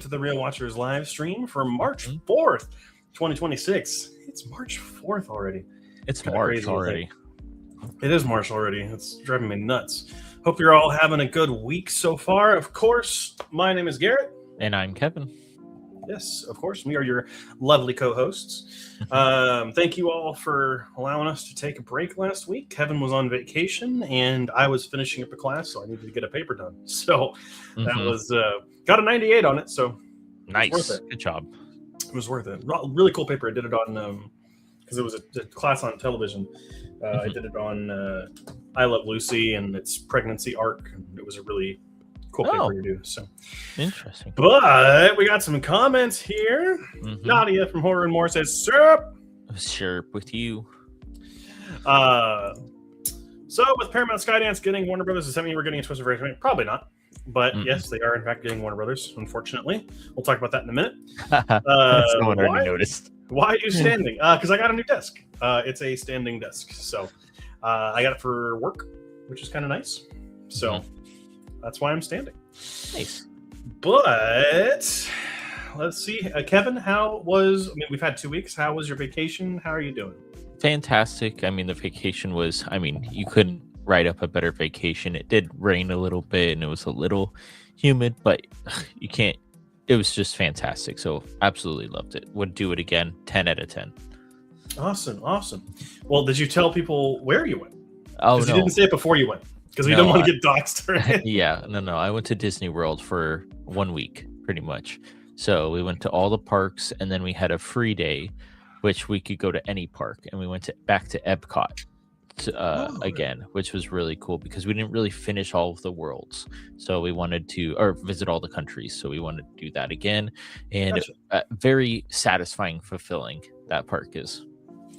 to the Real Watchers live stream for March 4th, 2026. It's March 4th already. It's March already. It is March already. It's driving me nuts. Hope you're all having a good week so far. Of course, my name is Garrett. And I'm Kevin. Yes, of course. We are your lovely co-hosts. Thank you all for allowing us to take a break last week. Kevin was on vacation, and I was finishing up a class, so I needed to get a paper done. So that was got a 98 on it. So nice, worth it. Good job. It was worth it. Really cool paper. I did it on because it was a class on television. I did it on I Love Lucy and its pregnancy arc, and it was a really cool paper to do. So interesting. But we got some comments here. Nadia from Horror and More says, "Syrup." Syrup with you. So with Paramount Skydance getting Warner Brothers, does that mean we're getting a Twisted Fate? Probably not. But yes, they are in fact getting Warner Brothers, unfortunately. We'll talk about that in a minute. Someone already noticed. Why are you standing? Because I got a new desk. It's a standing desk. So I got it for work, which is kind of nice. So that's why I'm standing. Nice. But let's see. Kevin, we've had 2 weeks. How was your vacation? How are you doing? Fantastic. I mean, the vacation was, you couldn't write up a better vacation. It did rain a little bit and it was a little humid, but you can't. It was just fantastic. So absolutely loved it. Would do it again. 10 out of 10. Awesome. Well, did you tell people where you went? Oh, no. You didn't say it before you went. Because we don't want to get doxxed, right? Yeah, no. I went to Disney World for 1 week, pretty much. So we went to all the parks, and then we had a free day, which we could go to any park. And we went back to Epcot again, which was really cool because we didn't really finish all of the worlds. So we wanted to visit all the countries. So we wanted to do that again. And very satisfying, fulfilling that park is.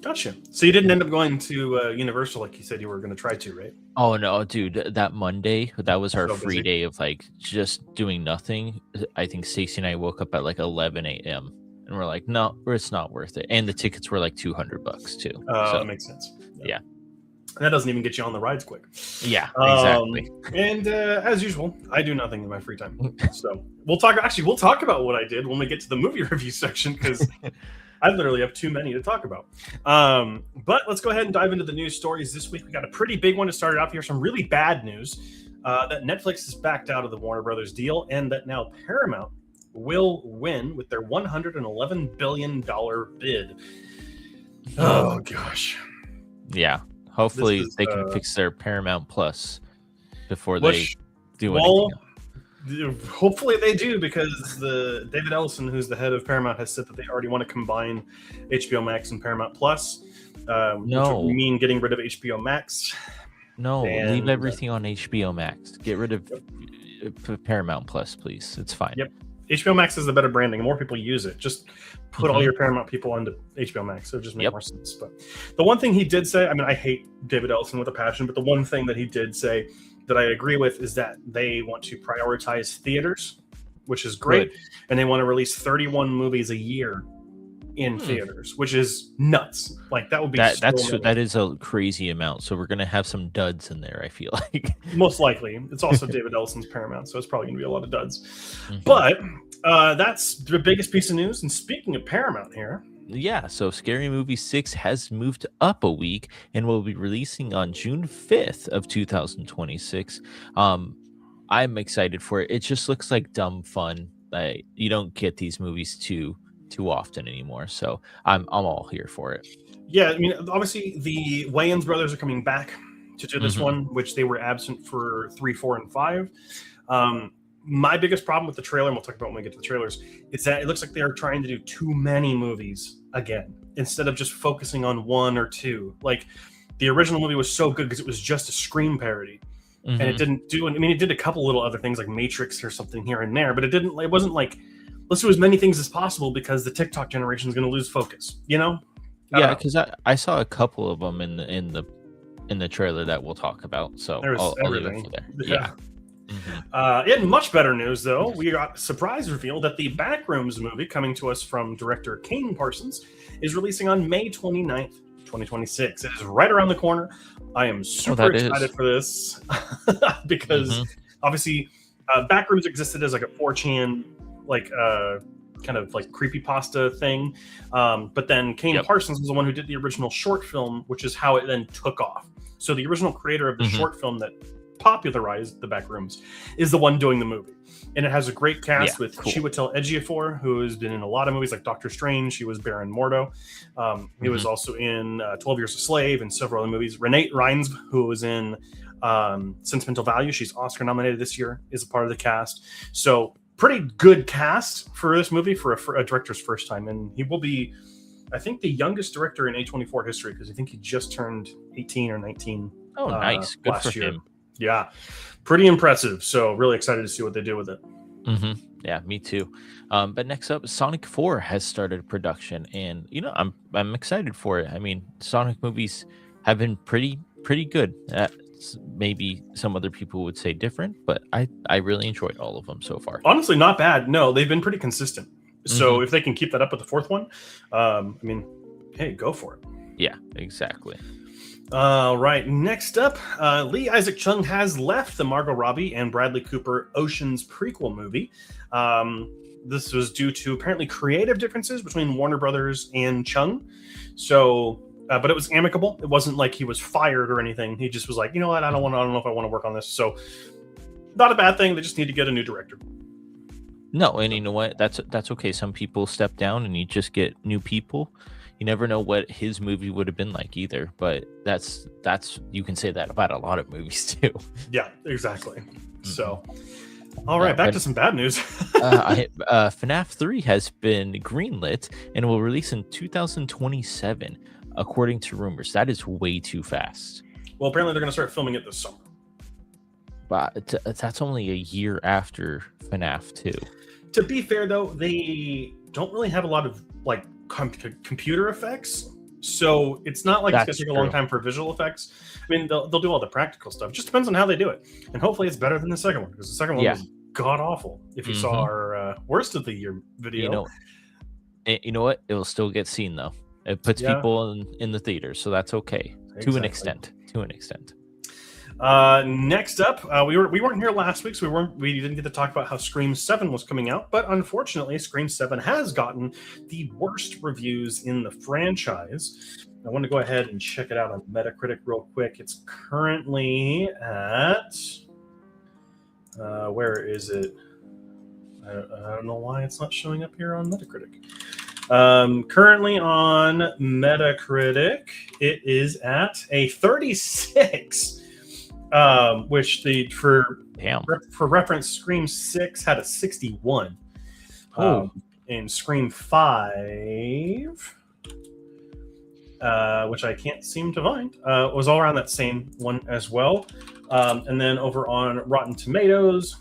Gotcha. So you didn't end up going to Universal like you said you were going to try to, right? Oh, no, dude. That Monday, that was our free day of just doing nothing. I think Stacey and I woke up at 11 a.m. and we're like, no, it's not worth it. And the tickets were $200 too. So that makes sense. Yeah. That doesn't even get you on the rides quick. Yeah, exactly. And as usual, I do nothing in my free time. So we'll talk about what I did when we get to the movie review section because I literally have too many to talk about. But let's go ahead and dive into the news stories this week. We got a pretty big one to start it off here. Some really bad news that Netflix has backed out of the Warner Brothers deal and that now Paramount will win with their $111 billion bid. Oh, gosh. Yeah. Hopefully they can fix their Paramount Plus before they do anything else. Hopefully they do because David Ellison, who's the head of Paramount, has said that they already want to combine HBO Max and Paramount Plus. Which would mean getting rid of HBO Max. No, leave everything on HBO Max. Get rid of Paramount Plus, please. It's fine. Yep. HBO Max is the better branding. More people use it. Just put all your Paramount people onto HBO Max. It would just make more sense. But the one thing he did say, I hate David Ellison with a passion, but the one thing that he did say that I agree with is that they want to prioritize theaters, which is great. And they want to release 31 movies a year in theaters, which is nuts. That would be that is a crazy amount. So we're gonna have some duds in there, I feel like. Most likely. It's also David Ellison's Paramount, so it's probably gonna be a lot of duds. But that's the biggest piece of news. And speaking of Paramount here. Yeah, so Scary Movie 6 has moved up a week and will be releasing on June 5th of 2026. I'm excited for it. It just looks like dumb fun. You don't get these movies too often anymore, so I'm all here for it. Yeah, obviously the Wayans brothers are coming back to do this one, which they were absent for 3, 4, and 5. My biggest problem with the trailer, and we'll talk about when we get to the trailers, is that it looks like they're trying to do too many movies again instead of just focusing on 1 or 2. The original movie was so good because it was just a Scream parody, and it didn't do. It did a couple little other things like Matrix or something here and there, but it wasn't like, let's do as many things as possible because the TikTok generation is going to lose focus. Yeah, because I saw a couple of them in the trailer that we'll talk about. So I'll leave it for there. Yeah. In much better news, though, we got a surprise reveal that the Backrooms movie, coming to us from director Kane Parsons, is releasing on May 29th, 2026. It is right around the corner. I am super excited for this because obviously Backrooms existed as a 4chan kind of like creepypasta thing. But then Kane Parsons was the one who did the original short film, which is how it then took off. So the original creator of the short film that popularized the Backrooms is the one doing the movie. And it has a great cast with Chiwetel Ejiofor, who has been in a lot of movies like Doctor Strange. He was Baron Mordo. He was also in 12 Years a Slave and several other movies. Renee Rines, who was in Sentimental Value, she's Oscar nominated this year, is a part of the cast. So pretty good cast for this movie for a director's first time. And he will be, I think, the youngest director in A24 history, because I think he just turned 18 or 19 nice. Good last for year. him. Yeah, pretty impressive. So really excited to see what they do with it. Yeah, me too. But next up, Sonic 4 has started production, and I'm excited for it. I mean, Sonic movies have been pretty good. Maybe some other people would say different, but I really enjoyed all of them so far. Honestly, not bad. No, they've been pretty consistent. So if they can keep that up with the fourth one, I mean, hey, go for it. Yeah, exactly. All right. Next up, Lee Isaac Chung has left the Margot Robbie and Bradley Cooper Ocean's prequel movie. This was due to apparently creative differences between Warner Brothers and Chung. So, but it was amicable. It wasn't like he was fired or anything. He just was like, you know what? I don't know if I want to work on this. So, not a bad thing. They just need to get a new director. No, and you know what? That's okay. Some people step down, and you just get new people. You never know what his movie would have been like either, but that's you can say that about a lot of movies too. Yeah, exactly. So, all right, back to some bad news. FNAF 3 has been greenlit and will release in 2027, according to rumors. That is way too fast. Well, apparently they're going to start filming it this summer. But that's only a year after FNAF 2. To be fair, though, they don't really have a lot of like computer effects, so it's not like it's going to take a long time for visual effects. I mean, they'll do all the practical stuff. It just depends on how they do it, and hopefully it's better than the second one, because the second one was god awful. If you saw our worst of the year video, you know what? It will still get seen though. It puts people in the theater, so that's okay to an extent. Next up, we weren't here last week, so we didn't get to talk about how Scream 7 was coming out, but unfortunately, Scream 7 has gotten the worst reviews in the franchise. I want to go ahead and check it out on Metacritic real quick. It's currently at where is it? I don't know why it's not showing up here on Metacritic. Currently on Metacritic, it is at a 36. Which for reference, Scream 6 had a 61. And Scream 5, which I can't seem to find, was all around that same one as well. And then over on Rotten Tomatoes,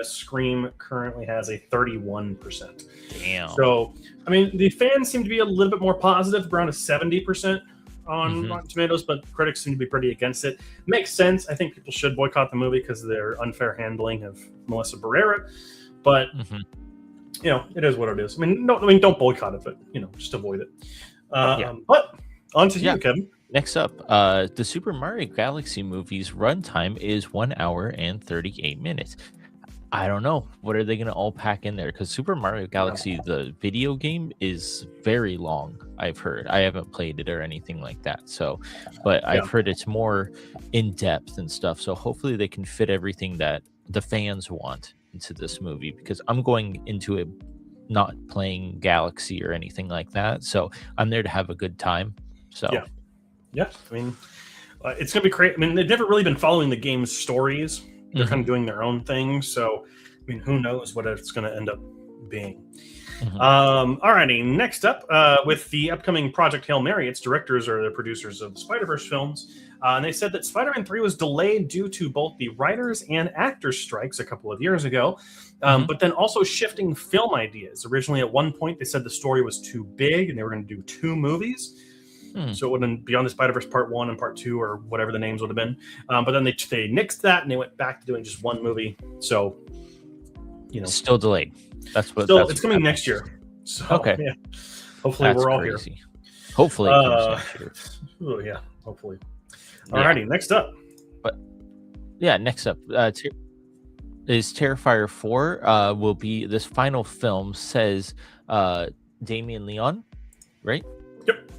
Scream currently has a 31%. Damn. So, I mean, the fans seem to be a little bit more positive, around a 70%. On Rotten Tomatoes, but critics seem to be pretty against it. Makes sense. I think people should boycott the movie because of their unfair handling of Melissa Barrera. But it is what it is. I mean, don't boycott it, but just avoid it. But on to you, Kevin. Next up, the Super Mario Galaxy movie's runtime is 1 hour and 38 minutes. I don't know. What are they going to all pack in there? Because Super Mario Galaxy, the video game, is very long, I've heard. I haven't played it or anything like that. So, but I've heard it's more in-depth and stuff. So hopefully they can fit everything that the fans want into this movie, because I'm going into it not playing Galaxy or anything like that. So I'm there to have a good time. So yeah. I mean, it's going to be great. I mean, they've never really been following the game's stories. They're kind of doing their own thing. So, I mean, who knows what it's going to end up being. Alrighty, next up, with the upcoming Project Hail Mary, its directors are the producers of the Spider-Verse films. And they said that Spider-Man 3 was delayed due to both the writers and actors strikes a couple of years ago, but then also shifting film ideas. Originally, at one point, they said the story was too big and they were going to do 2 movies. So it wouldn't Beyond the Spider-Verse Part 1 and Part 2 or whatever the names would have been. But then they nixed that and they went back to doing just 1 movie. So, still delayed. It's coming next year. So, yeah. Hopefully we're all here. Hopefully it comes next year. Oh, yeah, hopefully. Alrighty, next up. Next up. is Terrifier 4 will be this final film, says Damien Leon, right? Yep.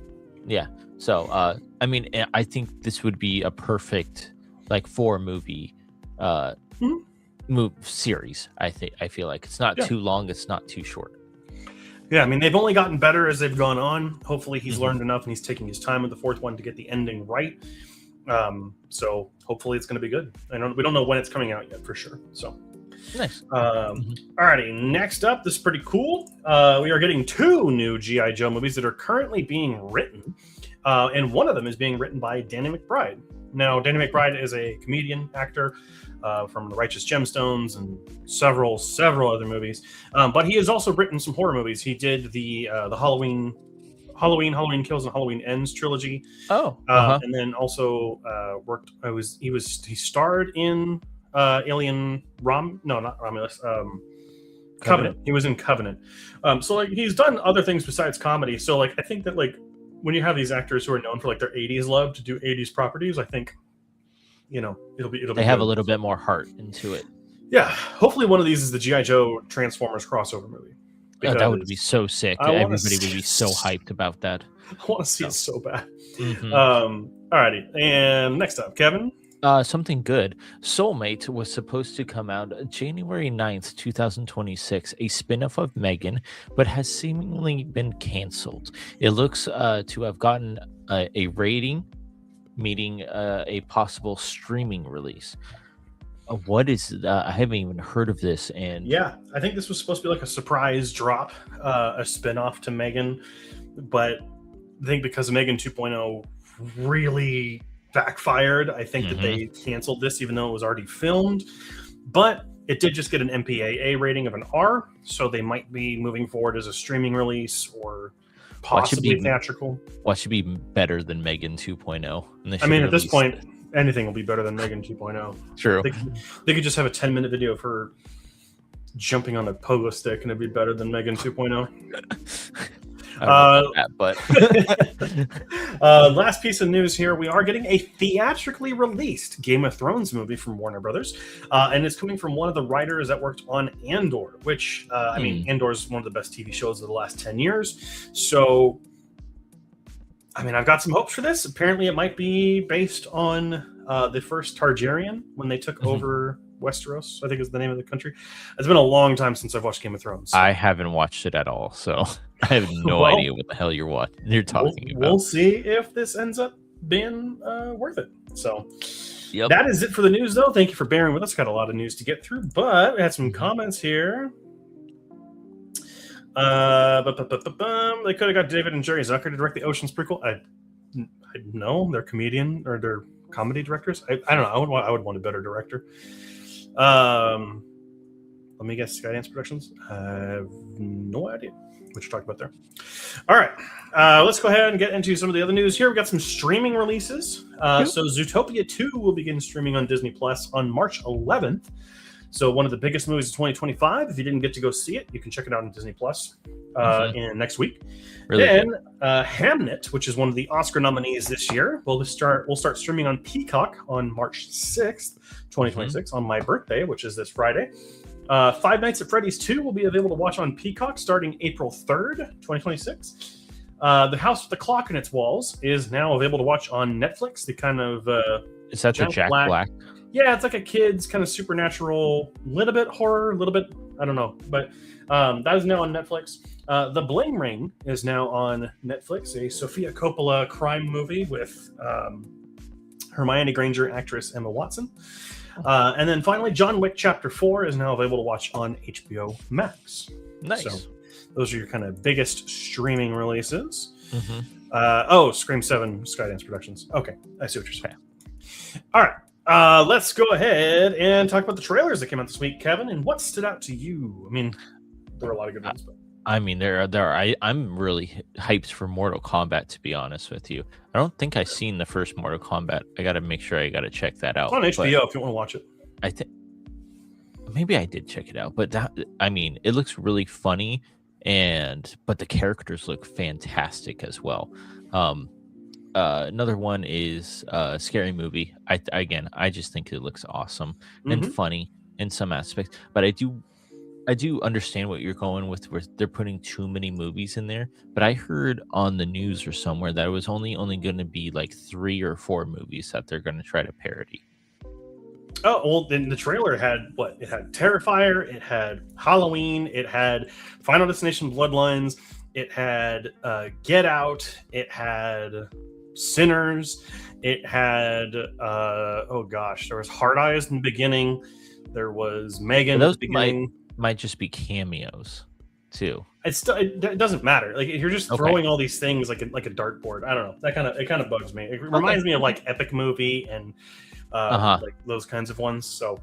Yeah. So I mean, I think this would be a perfect like 4-movie series. I feel like it's not too long, it's not too short. Yeah, I mean, they've only gotten better as they've gone on. Hopefully he's learned enough and he's taking his time with the fourth one to get the ending right. So hopefully it's going to be good. We don't know when it's coming out yet for sure. So nice. Alrighty, next up, this is pretty cool. We are getting 2 new G.I. Joe movies that are currently being written. And one of them is being written by Danny McBride. Now, Danny McBride is a comedian, actor from The Righteous Gemstones and several other movies. But he has also written some horror movies. He did the Halloween Kills and Halloween Ends trilogy. And then also worked. He starred in Alien not Romulus. Covenant. He was in Covenant. So like he's done other things besides comedy. So like I think that like when you have these actors who are known for like their 80s love to do 80s properties, I think it'll be they have good. A little bit more heart into it. Yeah, hopefully one of these is the G.I. Joe Transformers crossover movie. That would be so sick. Everybody would be so hyped about that. I want to see it so bad. Alrighty, and next up, Kevin. Something good. Soulmate was supposed to come out January 9th, 2026, a spin-off of Megan, but has seemingly been canceled. It looks to have gotten a rating, meeting a possible streaming release. What is I haven't even heard of this. And yeah, I think this was supposed to be like a surprise drop, a spin-off to Megan, but I think because of Megan 2.0 really backfired, I think that they canceled this even though it was already filmed. But it did just get an MPAA rating of an R, so they might be moving forward as a streaming release or possibly theatrical. What should be better than Megan 2.0? I mean, at this point, anything will be better than Megan 2.0. True. They could just have a 10-minute video of her jumping on a pogo stick and it'd be better than Megan 2.0. Last piece of news here. We are getting a theatrically released Game of Thrones movie from Warner Brothers. And it's coming from one of the writers that worked on Andor, which, I mean, Andor is one of the best TV shows of the last 10 years. So, I mean, I've got some hopes for this. Apparently, it might be based on the first Targaryen when they took over Westeros, I think is the name of the country. It's been a long time since I've watched Game of Thrones. So. I haven't watched it at all, so I have no idea what the hell you're talking about. We'll see if this ends up being worth it. So that is it for the news, though. Thank you for bearing with us. Got a lot of news to get through, but we had some comments here. They could have got David and Jerry Zucker to direct the Ocean's prequel. I know they're comedian or they're comedy directors. I don't know. I would want a better director. Let me guess. Skydance Productions. I have no idea what you're talking about there. All right, let's go ahead and get into some of the other news here. We got some streaming releases. So Zootopia 2 will begin streaming on Disney Plus on March 11th. So one of the biggest movies of 2025. If you didn't get to go see it, you can check it out on Disney Plus in next week. Really then Hamnet, which is one of the Oscar nominees this year, will start streaming on Peacock on March 6th, 2026, on my birthday, which is this Friday. Five Nights at Freddy's 2 will be available to watch on Peacock starting April 3rd, 2026. The House with the Clock in Its Walls is now available to watch on Netflix. The kind of is that the Jack Black? Yeah, it's like a kid's kind of supernatural, little bit horror, a little bit, I don't know. But that is now on Netflix. The Bling Ring is now on Netflix, a Sofia Coppola crime movie with Hermione Granger actress Emma Watson. And then finally, John Wick Chapter 4 is now available to watch on HBO Max. Nice. So those are your kind of biggest streaming releases. Scream 7 Skydance Productions. Okay, I see what you're saying. All right. Let's go ahead and talk about the trailers that came out this week, Kevin. And what stood out to you? I mean, there are a lot of good ones. But... I mean, there are. I'm really hyped for Mortal Kombat, to be honest with you. I don't think I've seen the first Mortal Kombat. I got to make sure I got to check that out. It's on HBO if you want to watch it. I think maybe I did check it out, but it looks really funny, but the characters look fantastic as well. Another one is Scary Movie. I just think it looks awesome and funny in some aspects, but I do understand what you're going with, where they're putting too many movies in there. But I heard on the news or somewhere that it was only going to be like 3 or 4 movies that they're going to try to parody. Oh, well, then the trailer had what? It had Terrifier, it had Halloween, it had Final Destination Bloodlines, it had Get Out, it had Sinners, it had oh gosh, there was Hard Eyes in the beginning, there was Megan at the beginning. Might just be cameos too. It doesn't matter. Like, if you're just throwing all these things like a dartboard, I don't know. That kind of bugs me. It reminds me of like Epic Movie and like those kinds of ones. So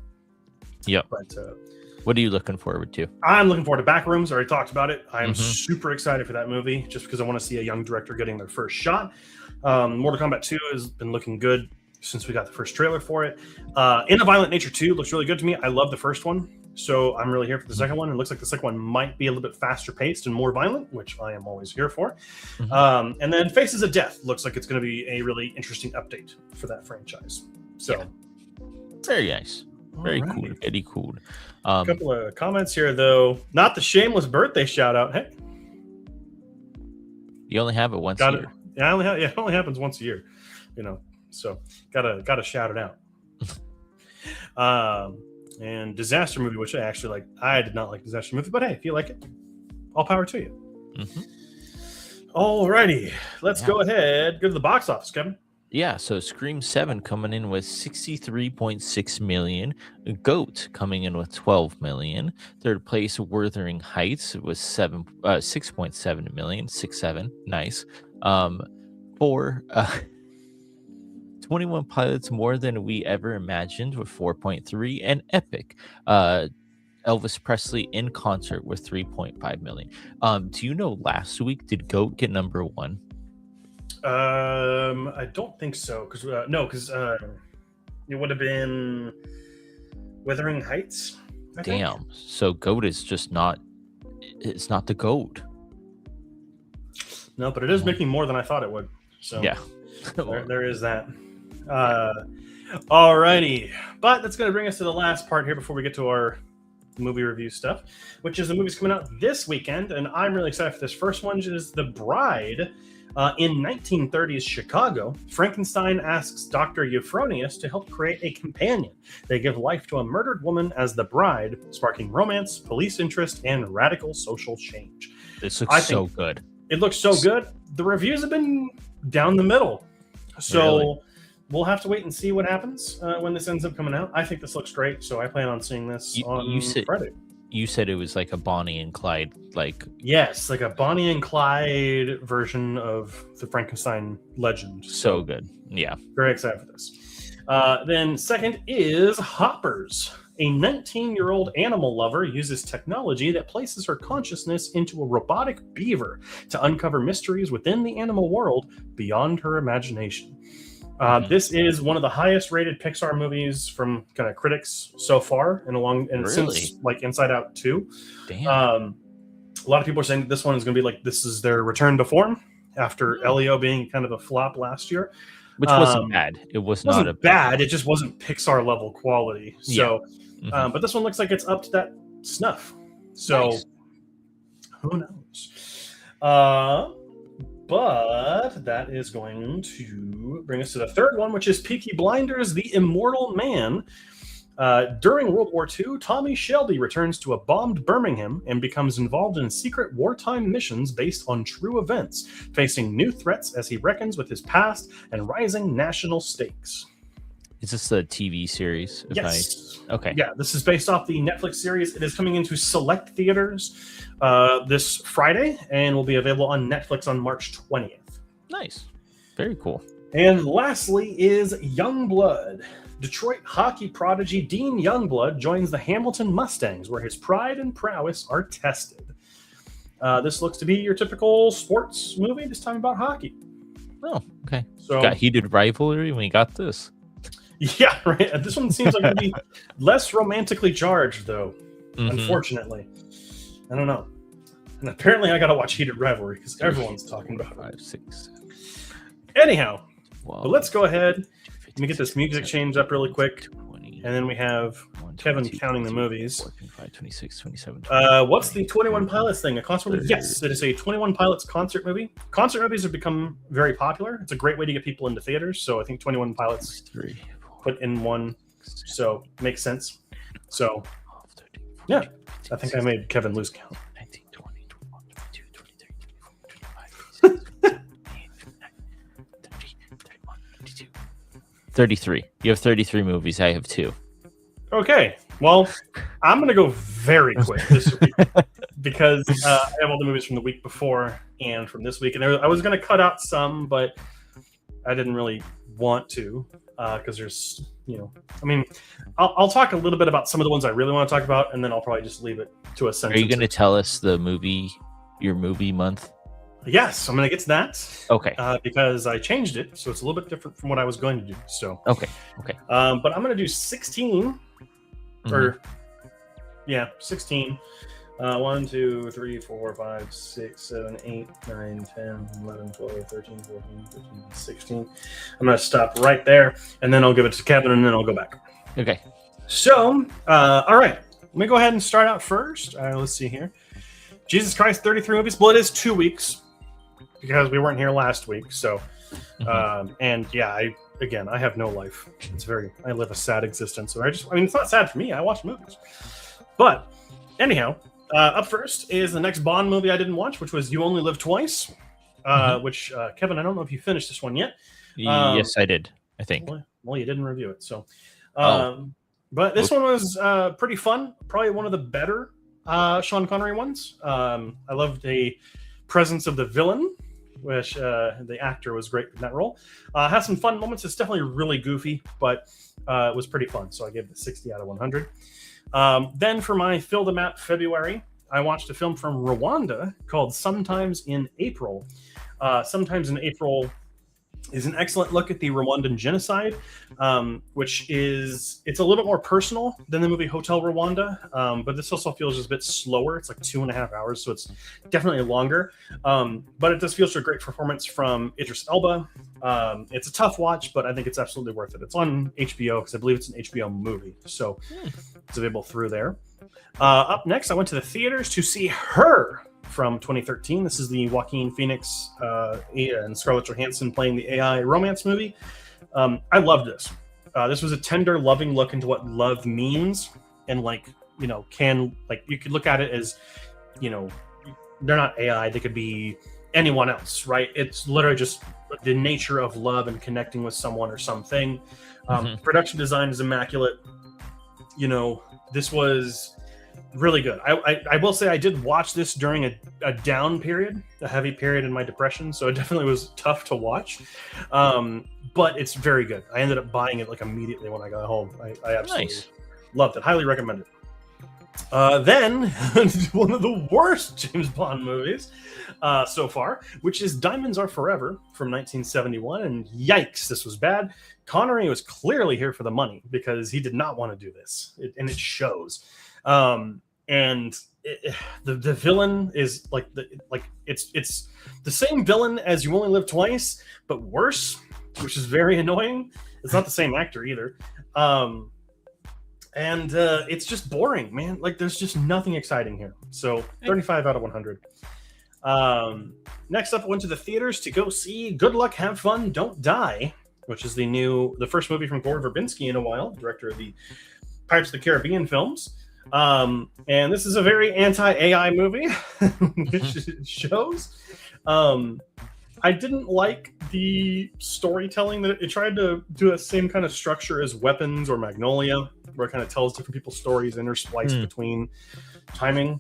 yeah. But what are you looking forward to? I'm looking forward to Backrooms. I already talked about it. I'm super excited for that movie just because I want to see a young director getting their first shot. Mortal Kombat 2 has been looking good since we got the first trailer for it. In a Violent Nature 2 looks really good to me. I love the first one. So I'm really here for the second one. It looks like the second one might be a little bit faster paced and more violent, which I am always here for. And then Faces of Death looks like it's going to be a really interesting update for that franchise. So very nice. Very cool. Very cool. A couple of comments here, though. Not the shameless birthday shout out. Hey, you only have it once a year. Yeah, it only happens once a year. So gotta shout it out. And Disaster Movie, which I actually like. I did not like Disaster Movie, but hey, if you like it, all power to you. Alrighty, let's go ahead. Go to the box office, Kevin. Yeah, so Scream 7 coming in with 63.6 million. Goat coming in with 12 million. Third place, Wuthering Heights was 6.7 million. 6.7, nice. For 21 Pilots, More Than We Ever Imagined with 4.3, and Epic, Elvis Presley in Concert with 3.5 million. Do you know last week did Goat get number 1? I don't think so, because it would have been Wuthering Heights. I think. So Goat is just not. It's not the Goat. No, but it is making more than I thought it would. So yeah, there is that. Alrighty, but that's going to bring us to the last part here before we get to our movie review stuff, which is the movies coming out this weekend, and I'm really excited for this first one, which is The Bride. In 1930s Chicago, Frankenstein asks Dr. Euphronius to help create a companion. They give life to a murdered woman as the bride, sparking romance, police interest, and radical social change. This looks so good. It looks so good. The reviews have been down the middle. So we'll have to wait and see what happens when this ends up coming out. I think this looks great, so I plan on seeing this on Friday. You said it was like a Bonnie and Clyde, yes, like a Bonnie and Clyde version of the Frankenstein legend. So good, yeah. Very excited for this. Then second is Hoppers. A 19-year-old animal lover uses technology that places her consciousness into a robotic beaver to uncover mysteries within the animal world beyond her imagination. This is one of the highest rated Pixar movies from kind of critics so far, since like Inside Out 2. Damn. A lot of people are saying that this one is going to be like, this is their return to form after Elio being kind of a flop last year. Which wasn't bad. It wasn't bad. It just wasn't Pixar level quality. So, but this one looks like it's up to that snuff. So, who knows? But that is going to bring us to the third one, which is Peaky Blinders, The Immortal Man. During World War II, Tommy Shelby returns to a bombed Birmingham and becomes involved in secret wartime missions based on true events, facing new threats as he reckons with his past and rising national stakes. Is this a TV series? Yes. Okay. Yeah, this is based off the Netflix series. It is coming into select theaters this Friday and will be available on Netflix on March 20th. Nice. Very cool. And lastly is Youngblood. Detroit hockey prodigy Dean Youngblood joins the Hamilton Mustangs, where his pride and prowess are tested. This looks to be your typical sports movie, this time about hockey. Oh, okay. So got heated rivalry when we got this. Yeah, right. This one seems like to be less romantically charged, though. Unfortunately, I don't know. And apparently, I got to watch Heated Rivalry because everyone's talking about it. 5, 6, 7. Anyhow, 12, but let's go ahead. Let me get this music changed up really quick, 20, And then we have Kevin counting the movies. 4, 25, 26, 27. What's the 21 Pilots thing? A concert movie? Yes, it is a 21 Pilots concert movie. Concert movies have become very popular. It's a great way to get people into theaters. So I think 21 Pilots put in one. So makes sense. So yeah, I think I made Kevin lose count. 19, 20, 21, 22, 23, 24, 25, 26, 33. You have 33 movies. I have 2. Okay. Well, I'm going to go very quick this week because I have all the movies from the week before and from this week. And I was going to cut out some, but I didn't really want to because there's, I mean, I'll talk a little bit about some of the ones I really want to talk about, and then I'll probably just leave it to a sentence. Are you going to tell us your movie month? Yes, I'm going to get to that. Okay. Because I changed it, so it's a little bit different from what I was going to do. So okay. But I'm going to do 16, or 16. 1, 2, 3, 4, 5, 6, 7, 8, 9, 10, 11, 12, 13, 14, 15, 16. I'm going to stop right there, and then I'll give it to Kevin, and then I'll go back. Okay. So, all right. Let me go ahead and start out first. Let's see here. Jesus Christ, 33 movies. Well, it is 2 weeks because we weren't here last week. So, and yeah, I have no life. I live a sad existence. So it's not sad for me. I watch movies. But anyhow, up first is the next Bond movie I didn't watch, which was You Only Live Twice, which, Kevin, I don't know if you finished this one yet. Yes, I did, I think. Well, you didn't review it. So, but this one was pretty fun. Probably one of the better Sean Connery ones. I loved the presence of the villain, which the actor was great in that role. Has some fun moments. It's definitely really goofy, but it was pretty fun. So I gave it a 60 out of 100. Then for my Fill the Map February, I watched a film from Rwanda called Sometimes in April. Sometimes in April is an excellent look at the Rwandan genocide, it's a little bit more personal than the movie Hotel Rwanda, but this also feels just a bit slower. It's like 2.5 hours, so it's definitely longer. But it does feel a great performance from Idris Elba. It's a tough watch, but I think it's absolutely worth it. It's on HBO because I believe it's an HBO movie, so it's available through there. Up next, I went to the theaters to see Her from 2013. This is the Joaquin Phoenix and Scarlett Johansson playing the AI romance movie. I loved this. This was a tender, loving look into what love means, and you could look at it as, they're not AI. They could be anyone else, right? It's literally just the nature of love and connecting with someone or something. Production design is immaculate. This was really good. I will say I did watch this during a down period, a heavy period in my depression, so it definitely was tough to watch. But it's very good. I ended up buying it immediately when I got home. I absolutely loved it. Highly recommend it. Then one of the worst James Bond movies so far, which is Diamonds Are Forever from 1971. And yikes, this was bad. Connery was clearly here for the money because he did not want to do this, and it shows. And the villain is it's the same villain as You Only Live Twice, but worse, which is very annoying. It's not the same actor either. And it's just boring, man. There's just nothing exciting here. So 35 out of 100. Next up, I went to the theaters to go see Good Luck, Have Fun, Don't Die, which is the first movie from Gore Verbinski in a while, director of the Pirates of the Caribbean films. And this is a very anti-AI movie, which it shows. I didn't like the storytelling that it tried to do the same kind of structure as Weapons or Magnolia, where it kind of tells different people's stories interspliced between timing.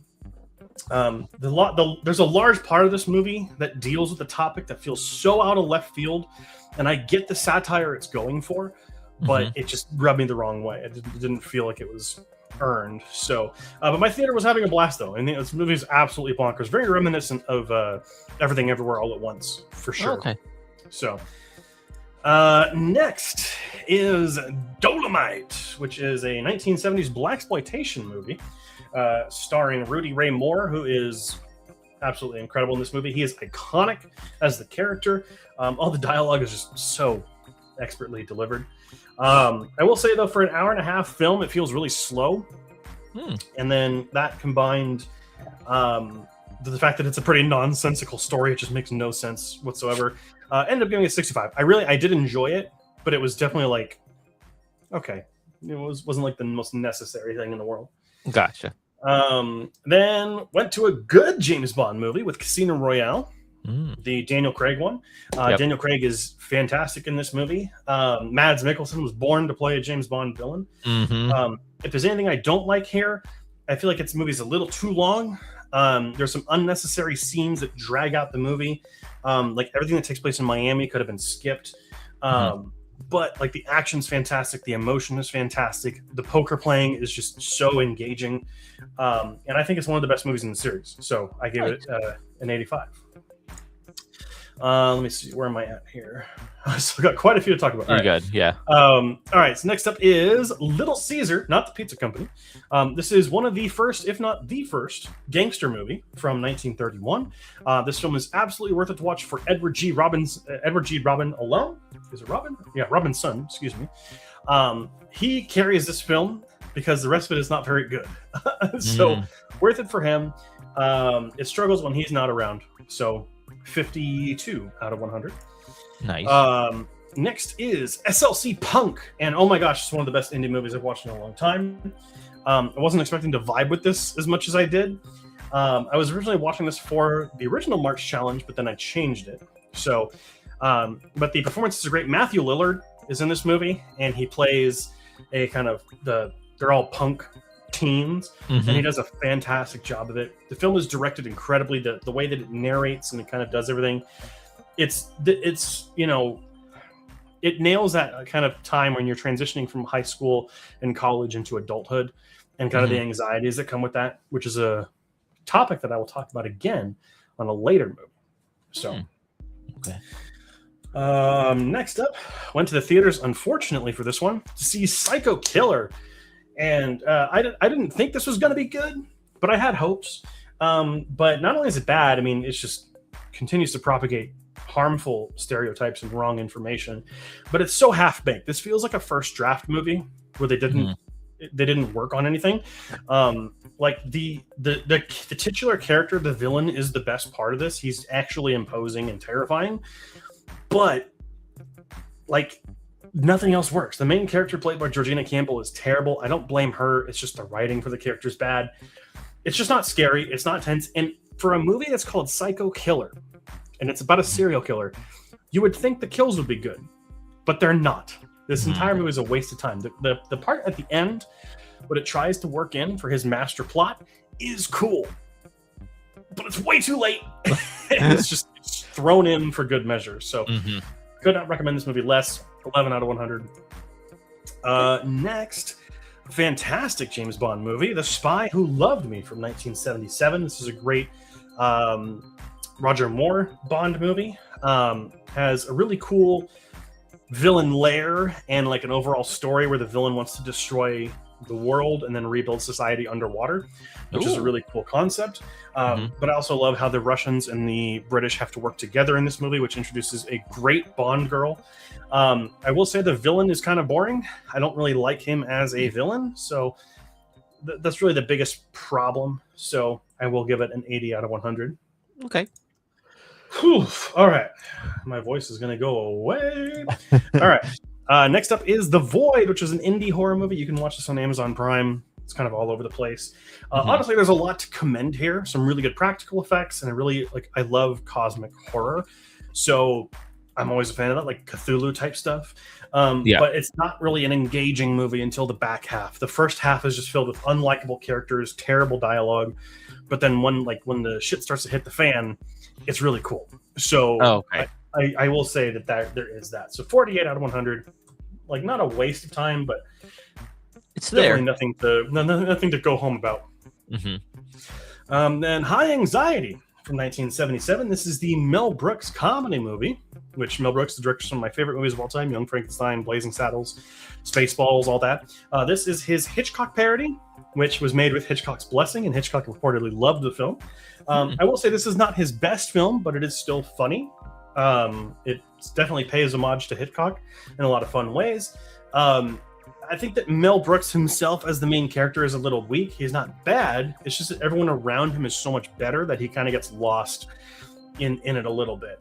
There's a large part of this movie that deals with the topic that feels so out of left field, and I get the satire it's going for, but it just rubbed me the wrong way. It didn't feel like it was earned. So, but my theater was having a blast though, and this movie is absolutely bonkers. Very reminiscent of Everything Everywhere All at Once, for sure. Okay. So, next is Dolomite, which is a 1970s blaxploitation movie starring Rudy Ray Moore, who is absolutely incredible in this movie. He is iconic as the character. All the dialogue is just so expertly delivered. I will say though, for an hour and a half film, it feels really slow. And then that combined the fact that it's a pretty nonsensical story, it just makes no sense whatsoever. Ended up giving it 65. I did enjoy it, but it was definitely like, okay, it wasn't like the most necessary thing in the world. Gotcha. Then went to a good James Bond movie with Casino Royale, the Daniel Craig one. Daniel Craig is fantastic in this movie. Mads Mikkelsen was born to play a James Bond villain. If there's anything I don't like here, I feel like this movie's a little too long. There's some unnecessary scenes that drag out the movie. Like everything that takes place in Miami could have been skipped. But like the action's fantastic, the emotion is fantastic, the poker playing is just so engaging, and I think it's one of the best movies in the series. So I gave it an 85. Let me see, where am I at here? I still got quite a few to talk about. You're good, yeah. All right, so next up is Little Caesar, not the pizza company. This is one of the first, if not the first, gangster movie from 1931. This film is absolutely worth it to watch for Edward G. Robin alone. Is it Robin? Yeah, Robin's son, excuse me. He carries this film because the rest of it is not very good. So worth it for him. It struggles when he's not around. So 52 out of 100. Nice. Next is SLC Punk, and oh my gosh, it's one of the best indie movies I've watched in a long time. I wasn't expecting to vibe with this as much as I did. I was originally watching this for the original March challenge, but then I changed it. So, but the performances are great. Matthew Lillard is in this movie, and he plays a kind of they're all punk teens, and he does a fantastic job of it. The film is directed incredibly. The way that it narrates and it kind of does everything, it's it nails that kind of time when you're transitioning from high school and college into adulthood, and kind of the anxieties that come with that, which is a topic that I will talk about again on a later movie. So, next up, went to the theaters, unfortunately for this one, to see Psycho Killer. And I didn't think this was going to be good, but I had hopes. But not only is it bad, I mean, it just continues to propagate harmful stereotypes and wrong information. But it's so half-baked. This feels like a first draft movie where they didn't work on anything. Like the titular character, the villain, is the best part of this. He's actually imposing and terrifying. But like, nothing else works. The main character played by Georgina Campbell is terrible. I don't blame her. It's just the writing for the character is bad. It's just not scary. It's not tense. And for a movie that's called Psycho Killer, and it's about a serial killer, you would think the kills would be good, but they're not. This entire movie is a waste of time. The part at the end, what it tries to work in for his master plot, is cool, but it's way too late. It's just thrown in for good measure. So could not recommend this movie less. 11 out of 100. Next, fantastic James Bond movie, The Spy Who Loved Me from 1977. This is a great Roger Moore Bond movie. Has a really cool villain lair and like an overall story where the villain wants to destroy the world and then rebuild society underwater, which is a really cool concept. But I also love how the Russians and the British have to work together in this movie, which introduces a great Bond girl. I will say the villain is kind of boring. I don't really like him as a villain, so that's really the biggest problem. So I will give it an 80 out of 100. Okay. Whew. All right. My voice is going to go away. All right. Next up is The Void, which is an indie horror movie. You can watch this on Amazon Prime. It's kind of all over the place. Honestly, there's a lot to commend here. Some really good practical effects, and I love cosmic horror. So I'm always a fan of that, like Cthulhu type stuff. But it's not really an engaging movie until the back half. The first half is just filled with unlikable characters, terrible dialogue. But then when the shit starts to hit the fan, it's really cool. So I will say that there is that. So 48 out of 100. Like, not a waste of time, but it's there. Nothing to go home about. Then High Anxiety from 1977. This is the Mel Brooks comedy movie, which Mel Brooks, the director of some of my favorite movies of all time, Young Frankenstein, Blazing Saddles, Spaceballs, all that. This is his Hitchcock parody, which was made with Hitchcock's blessing, and Hitchcock reportedly loved the film. I will say this is not his best film, but it is still funny. It definitely pays homage to Hitchcock in a lot of fun ways. I think that Mel Brooks himself as the main character is a little weak. He's not bad. It's just that everyone around him is so much better that he kind of gets lost in it a little bit.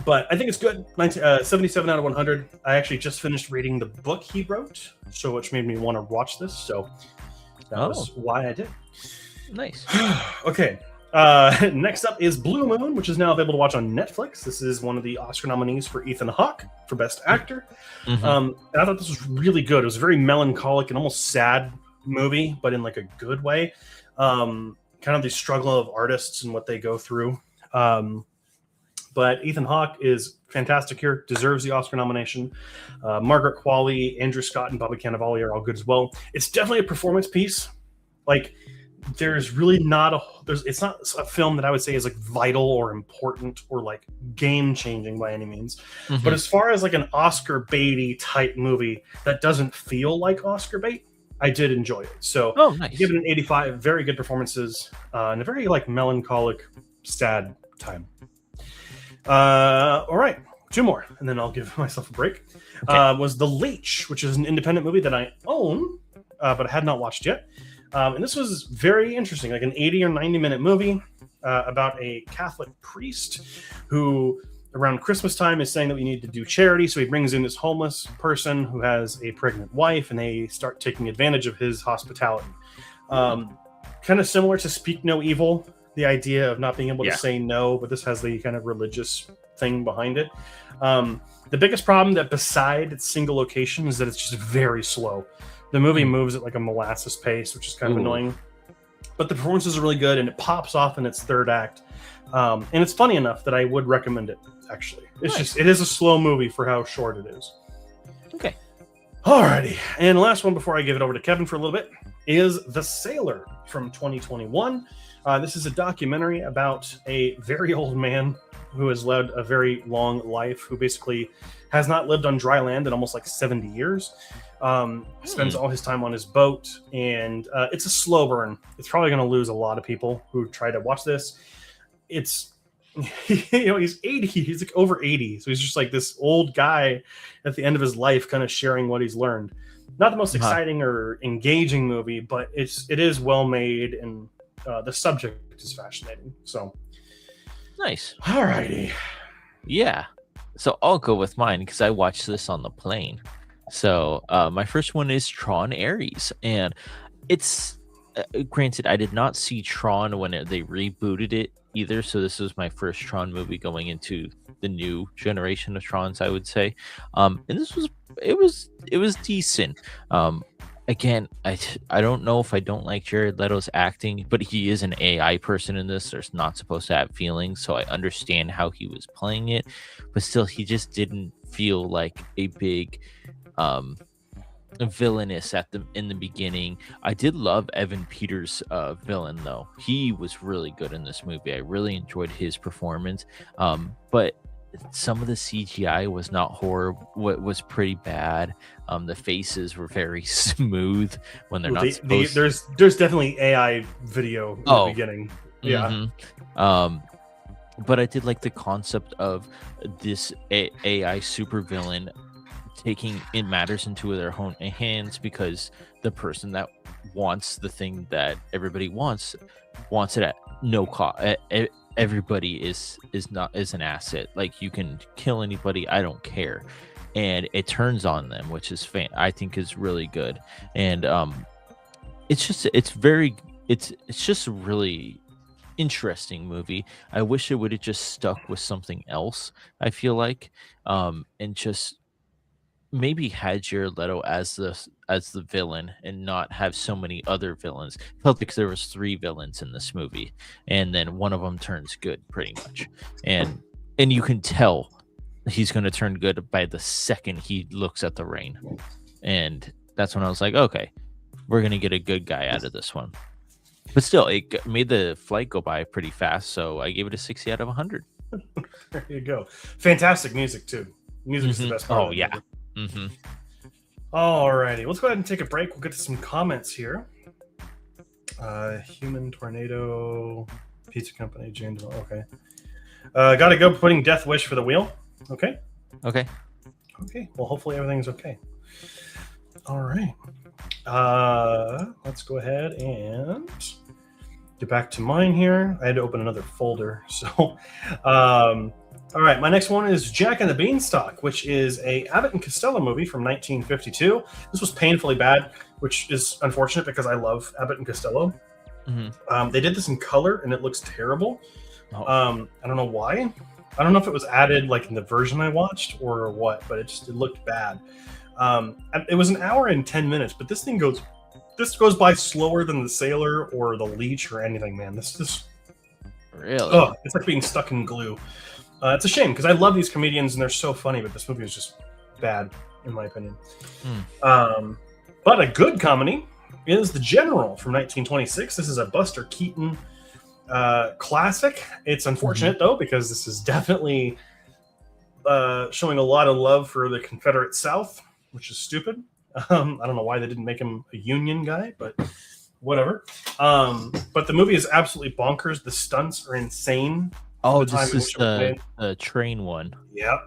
But I think it's good. 77 out of 100. I actually just finished reading the book he wrote, so which made me want to watch this. So that was why I did. Nice. Okay. Next up is Blue Moon, which is now available to watch on Netflix. This is one of the Oscar nominees for Ethan Hawke for Best Actor. And I thought this was really good. It was a very melancholic and almost sad movie, but in like a good way. Kind of the struggle of artists and what they go through. But Ethan Hawke is fantastic here, deserves the Oscar nomination. Margaret Qualley, Andrew Scott, and Bobby Cannavale are all good as well. It's definitely a performance piece. Like, there's really not it's not a film that I would say is like vital or important or like game changing by any means. But as far as like an Oscar baity type movie that doesn't feel like Oscar bait, I did enjoy it. So nice. Give it an 85. Very good performances and a very like melancholic, sad time. All right, 2 more, and then I'll give myself a break. Okay. Was The Leech, which is an independent movie that I own, but I had not watched yet. And this was very interesting, like an 80 or 90-minute movie about a Catholic priest who, around Christmas time, is saying that we need to do charity. So he brings in this homeless person who has a pregnant wife, and they start taking advantage of his hospitality. Kind of similar to Speak No Evil, the idea of not being able to say no, but this has the kind of religious thing behind it. The biggest problem that beside its single location is that it's just very slow. The movie moves at like a molasses pace, which is kind of annoying. But the performances are really good, and it pops off in its third act. And it's funny enough that I would recommend it, actually. It's it is a slow movie for how short it is. Okay. Alrighty. And the last one before I give it over to Kevin for a little bit is The Sailor from 2021. This is a documentary about a very old man who has led a very long life, who basically has not lived on dry land in almost like 70 years. Spends all his time on his boat, and it's a slow burn. It's probably going to lose a lot of people who try to watch this. It's, he's 80, he's like over 80, so he's just like this old guy at the end of his life, kind of sharing what he's learned. Not the most exciting or engaging movie, but it is well made, and the subject is fascinating. So nice. Alrighty. Yeah. So I'll go with mine because I watched this on the plane. So my first one is Tron Ares, and it's granted I did not see Tron when they rebooted it either. So this was my first Tron movie going into the new generation of Trons, I would say. And this was it was decent. Again, I don't know if I don't like Jared Leto's acting, but he is an AI person in this. There's not supposed to have feelings, so I understand how he was playing it, but still, he just didn't feel like a big villainous in the beginning. I did love Evan Peters' villain, though. He was really good in this movie. I really enjoyed his performance, but some of the CGI was not horrible. What was pretty bad. The faces were very smooth when they're not supposed. There's definitely AI video in the beginning. Yeah. But I did like the concept of this AI supervillain taking matters into their own hands, because the person that wants the thing that everybody wants it at no cost. Everybody is an asset. Like, you can kill anybody, I don't care, and it turns on them, which is I think is really good. And it's just a really interesting movie. I wish it would have just stuck with something else, I feel like, and just maybe had Jared Leto as the villain and not have so many other villains. It felt like there was 3 villains in this movie, and then one of them turns good pretty much, and you can tell he's going to turn good by the second he looks at the rain. And that's when I was like, okay, we're going to get a good guy out of this one. But still, it made the flight go by pretty fast, so I gave it a 60 out of 100. There you go. Fantastic music too. Music's the best part. Oh yeah. Alrighty, let's go ahead and take a break. We'll get to some comments here. Human Tornado, Pizza Company, Jane. Okay. Gotta go putting Death Wish for the wheel. Okay. Okay. Okay. Well, hopefully everything's okay. All right. Let's go ahead and get back to mine here. I had to open another folder. So, all right. My next one is Jack and the Beanstalk, which is a Abbott and Costello movie from 1952. This was painfully bad, which is unfortunate because I love Abbott and Costello. They did this in color, and it looks terrible. I don't know why. I don't know if it was added like in the version I watched or what, but it looked bad. It was an hour and 10 minutes, but this goes by slower than The Sailor or The Leech or anything, man. This really, it's like being stuck in glue. It's a shame because I love these comedians and they're so funny, but this movie is just bad in my opinion. But a good comedy is The General from 1926. This is a Buster Keaton classic. It's unfortunate though, because this is definitely showing a lot of love for the Confederate South, which is stupid. I don't know why they didn't make him a Union guy, but whatever. But the movie is absolutely bonkers. The stunts are insane. Oh, this is the train one. Yeah.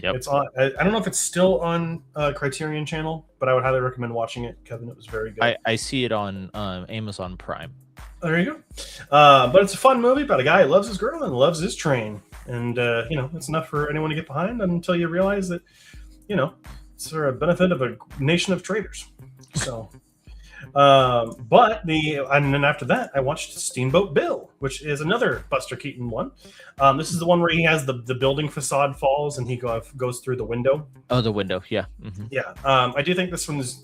Yep. It's on. I don't know if it's still on Criterion Channel, but I would highly recommend watching it, Kevin. It was very good. I see it on Amazon Prime. There you go. But it's a fun movie about a guy who loves his girl and loves his train. And, it's enough for anyone to get behind until you realize that, it's for a benefit of a nation of traitors. So, and then after that, I watched Steamboat Bill, which is another Buster Keaton one. This is the one where he has the building facade falls and he goes through the window. Oh, the window. Yeah. Yeah. I do think this one is...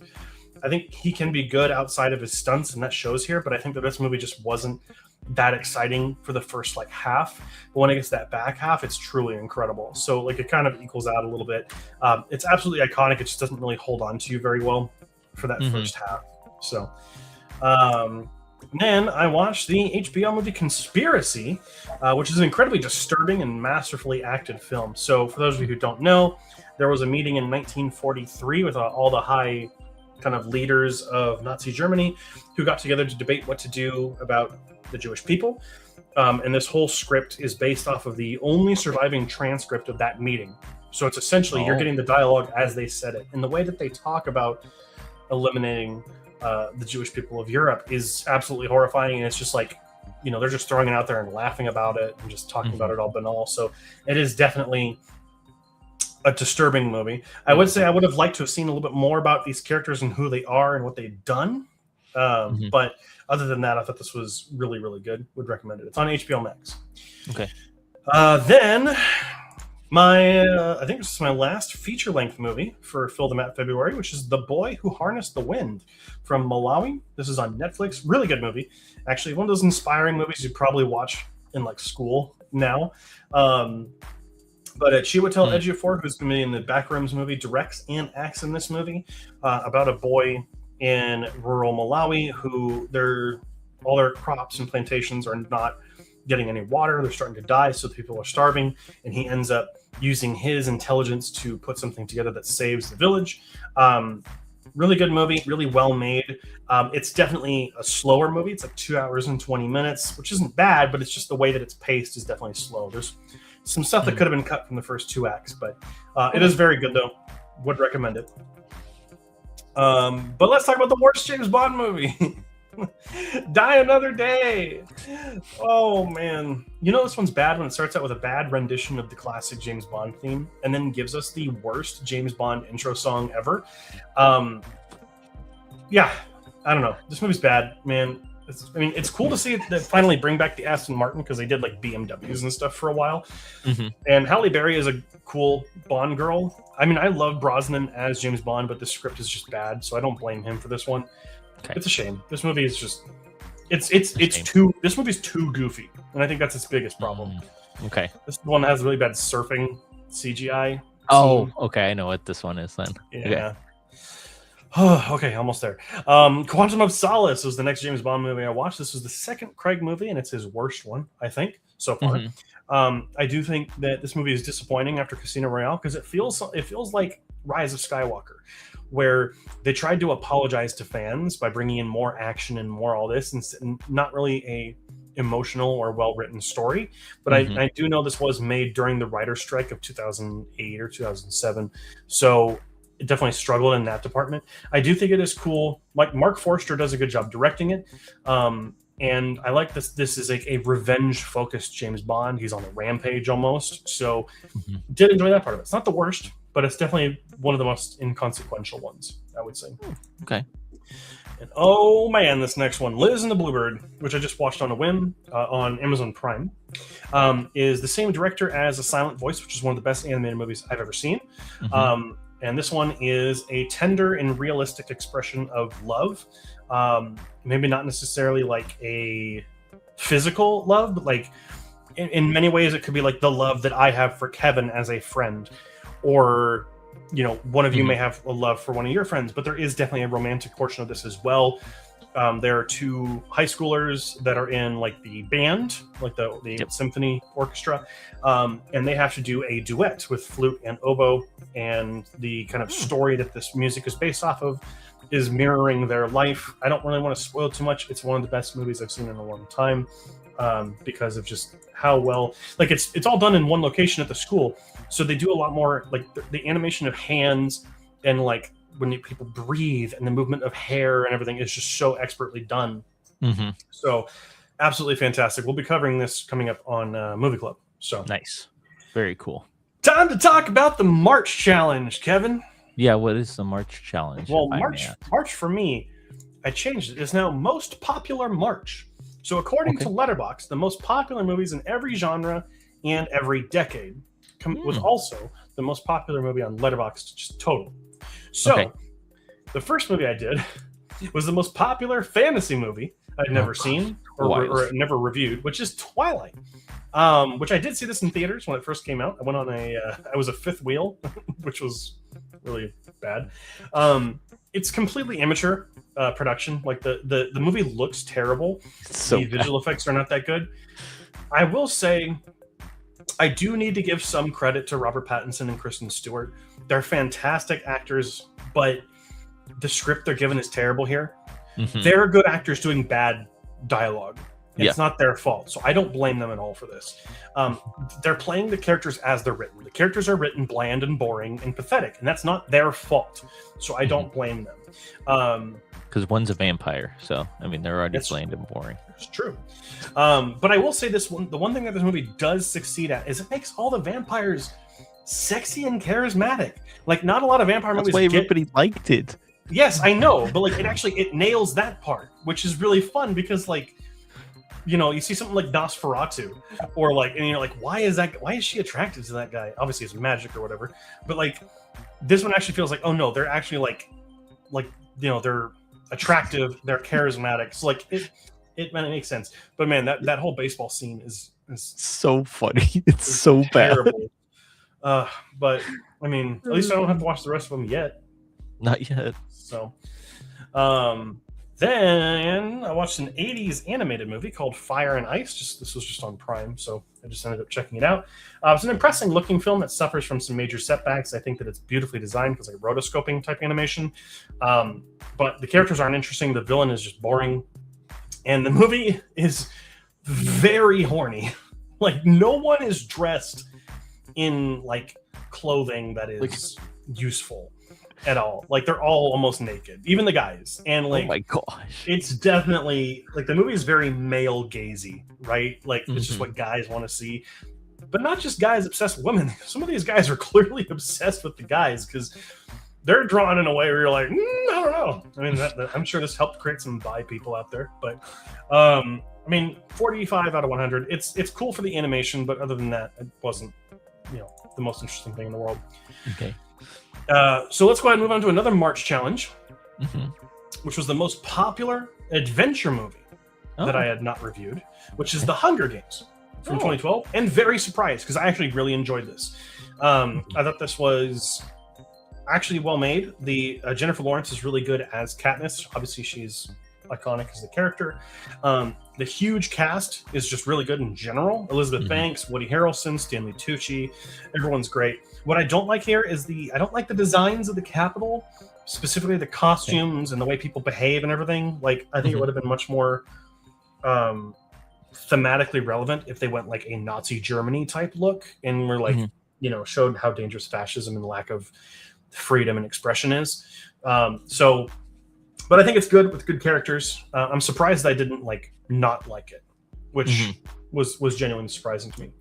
I think he can be good outside of his stunts, and that shows here. But I think that this movie just wasn't that exciting for the first half. But when it gets that back half, it's truly incredible. So it kind of equals out a little bit. It's absolutely iconic. It just doesn't really hold on to you very well for that first half. So then I watched the HBO movie Conspiracy, which is an incredibly disturbing and masterfully acted film. So for those of you who don't know, there was a meeting in 1943 with all the high kind of leaders of Nazi Germany who got together to debate what to do about the Jewish people. And this whole script is based off of the only surviving transcript of that meeting. So it's essentially you're getting the dialogue as they said it. And the way that they talk about eliminating the Jewish people of Europe is absolutely horrifying. And it's just they're just throwing it out there and laughing about it and just talking about it all banal. So it is definitely a disturbing movie. I would say I would have liked to have seen a little bit more about these characters and who they are and what they've done. But other than that, I thought this was really, really good. Would recommend it. It's on HBO Max. Okay. Then I think this is my last feature-length movie for Fill the Map February, which is The Boy Who Harnessed the Wind from Malawi. This is on Netflix. Really good movie. Actually, one of those inspiring movies you probably watch in school now. But Chiwetel Ejiofor, who's going to be in the Backrooms movie, directs and acts in this movie about a boy in rural Malawi who all their crops and plantations are not getting any water. They're starting to die, so people are starving. And he ends up using his intelligence to put something together that saves the village. Really good movie, really well made. It's definitely a slower movie. It's 2 hours and 20 minutes, which isn't bad, but it's just the way that it's paced is definitely slow. There's some stuff that could have been cut from the first 2 acts, but it is very good, though. Would recommend it. But let's talk about the worst James Bond movie. Die Another Day. Oh, man. This one's bad when it starts out with a bad rendition of the classic James Bond theme and then gives us the worst James Bond intro song ever. Yeah, I don't know. This movie's bad, man. It's cool to see it finally bring back the Aston Martin because they did BMWs and stuff for a while. And Halle Berry is a cool Bond girl. I love Brosnan as James Bond, but the script is just bad, so I don't blame him for this one. Okay. It's a shame. This movie is just this movie's too goofy, and I think that's its biggest problem. Okay. This one has really bad surfing CGI. Oh, okay. I know what this one is then. Yeah. Okay. Okay, almost there. Quantum of Solace was the next James Bond movie I watched. This was the second Craig movie, and it's his worst one, I think, so far. I do think that this movie is disappointing after Casino Royale because it feels like Rise of Skywalker, where they tried to apologize to fans by bringing in more action and more all this, and not really emotional or well-written story. But I do know this was made during the writer's strike of 2008 or 2007. So it definitely struggled in that department. I do think it is cool. Like Mark Forster does a good job directing it. And I like this. This is like a revenge-focused James Bond. He's on a rampage almost. So did enjoy that part of it. It's not the worst, but it's definitely one of the most inconsequential ones, I would say. Okay. And oh man, this next one, Liz and the Bluebird, which I just watched on a whim on Amazon Prime, is the same director as A Silent Voice, which is one of the best animated movies I've ever seen. And this one is a tender and realistic expression of love. Maybe not necessarily like a physical love, but like in many ways it could be like the love that I have for Kevin as a friend, or you know, one of you may have a love for one of your friends, but there is definitely a romantic portion of this as well. There are two high schoolers that are in like the band, like the symphony orchestra, and they have to do a duet with flute and oboe, and the kind of story that this music is based off of is mirroring their life. I don't really want to spoil too much. It's one of the best movies I've seen in a long time, because of just how well, like it's all done in one location at the school. So they do a lot more, like the animation of hands and like when people breathe and the movement of hair and everything is just so expertly done. So absolutely fantastic. We'll be covering this coming up on Movie Club. So nice. Very cool. Time to talk about the March Challenge, Kevin. Yeah, what is the March Challenge? Well, March for me, I changed it. It's now most popular March. So according to Letterboxd, the most popular movies in every genre and every decade was also the most popular movie on Letterboxd, just total. So the first movie I did was the most popular fantasy movie I'd never seen or never reviewed, which is Twilight. Which I did see this in theaters when it first came out. I went on I was a fifth wheel, which was really bad. It's completely amateur production. Like the movie looks terrible. The visual effects are not that good. I will say, I do need to give some credit to Robert Pattinson and Kristen Stewart. They're fantastic actors, but the script they're given is terrible here. They're good actors doing bad dialogue. It's not their fault, so I don't blame them at all for this. They're playing the characters as they're written. The characters are written bland and boring and pathetic, and that's not their fault, so I don't blame them. Because one's a vampire, so I mean they're already bland and boring. It's true. But I will say the one thing that this movie does succeed at is it makes all the vampires sexy and charismatic. Like not a lot of vampire movies. That's why everybody liked it. Yes, I know, but like it nails that part, which is really fun because like, you know, you see something like Nosferatu, or like, and you're like, why is she attracted to that guy? Obviously, it's magic or whatever. But like, this one actually feels like, oh no, they're actually like, you know, they're attractive, they're charismatic. So like, it makes sense. But man, that whole baseball scene is so funny. It's so terrible. But I mean, at least I don't have to watch the rest of them yet. Not yet. So, then I watched an 80s animated movie called Fire and Ice. This was just on Prime, so I just ended up checking it out. It's an impressive looking film that suffers from some major setbacks. I think that it's beautifully designed because like rotoscoping type animation. But the characters aren't interesting. The villain is just boring. And the movie is very horny. Like no one is dressed in like clothing that is useful at all. Like they're all almost naked, even the guys. And like, oh my gosh, it's definitely like the movie is very male gazy, right? Like it's just what guys want to see, but not just guys obsessed with women. Some of these guys are clearly obsessed with the guys because they're drawn in a way where you're like, I don't know. I mean, I'm sure this helped create some bi people out there, but I mean, 45 out of 100. It's cool for the animation, but other than that, it wasn't, you know, the most interesting thing in the world. Okay. So let's go ahead and move on to another March challenge, which was the most popular adventure movie that I had not reviewed, which is The Hunger Games from 2012. And very surprised because I actually really enjoyed this. I thought this was actually well made. The Jennifer Lawrence is really good as Katniss. Obviously, she's iconic as the character. The huge cast is just really good in general. Elizabeth Banks, Woody Harrelson, Stanley Tucci, everyone's great. What I don't like here is I don't like the designs of the Capitol, specifically the costumes and the way people behave and everything. Like I think it would have been much more thematically relevant if they went like a Nazi Germany type look and were like, showed how dangerous fascism and lack of freedom and expression is. But I think it's good with good characters. I'm surprised I didn't not like it, which was genuinely surprising to me.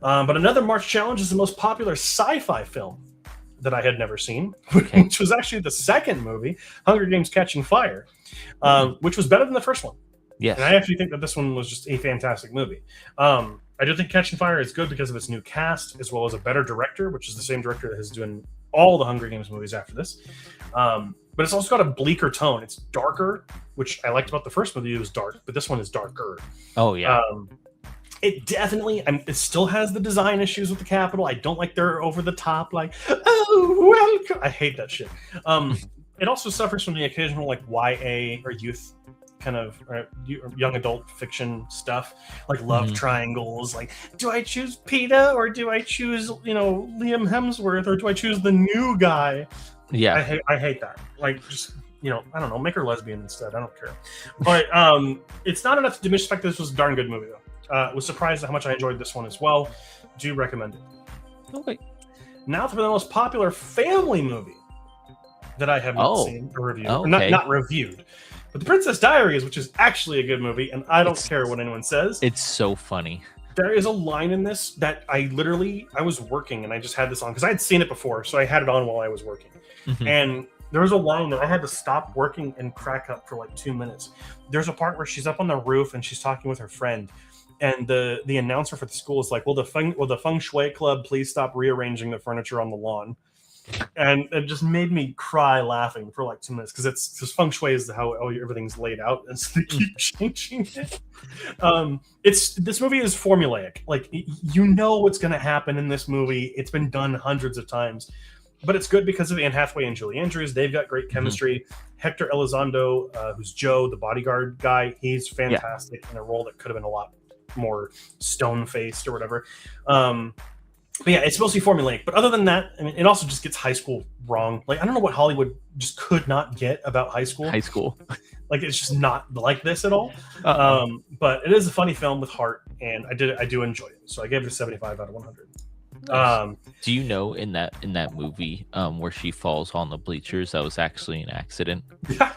But another March challenge is the most popular sci-fi film that I had never seen, which was actually the second movie, Hunger Games: Catching Fire, which was better than the first one. Yes. And I actually think that this one was just a fantastic movie. I do think Catching Fire is good because of its new cast, as well as a better director, which is the same director that has done all the Hunger Games movies after this. But it's also got a bleaker tone. It's darker, which I liked about the first movie. It was dark, but this one is darker. Oh, yeah. It definitely, it still has the design issues with the Capitol. I don't like they're over the top, like, oh, welcome. I hate that shit. It also suffers from the occasional YA or youth kind of young adult fiction stuff, like love triangles. Like, do I choose PETA or do I choose Liam Hemsworth or do I choose the new guy? Yeah, I hate that. Like, just I don't know, make her lesbian instead. I don't care. But it's not enough to diminish the fact that this was a darn good movie though. Was surprised at how much I enjoyed this one as well. Do recommend it. Okay. Now for the most popular family movie that I have not seen or reviewed, or not reviewed. But The Princess Diaries, which is actually a good movie, and I don't care what anyone says. It's so funny. There is a line in this that I was working and I just had this on because I had seen it before, so I had it on while I was working. And there was a line that I had to stop working and crack up for like 2 minutes. There's a part where she's up on the roof and she's talking with her friend, and the announcer for the school is like, will the feng shui club please stop rearranging the furniture on the lawn? And it just made me cry laughing for like 2 minutes because feng shui is how everything's laid out, and so they keep changing it. This movie is formulaic. Like, what's going to happen in this movie. It's been done hundreds of times, but it's good because of Anne Hathaway and Julie Andrews. They've got great chemistry. Hector Elizondo, who's Joe, the bodyguard guy, he's fantastic in a role that could have been a lot more stone-faced or whatever. But yeah, it's mostly formulaic. But other than that, it also just gets high school wrong. Like, I don't know what Hollywood just could not get about high school. High school. Like, it's just not like this at all. But it is a funny film with heart, and I do enjoy it. So I gave it a 75 out of 100. Nice. Do you know in that movie where she falls on the bleachers, that was actually an accident? Yeah.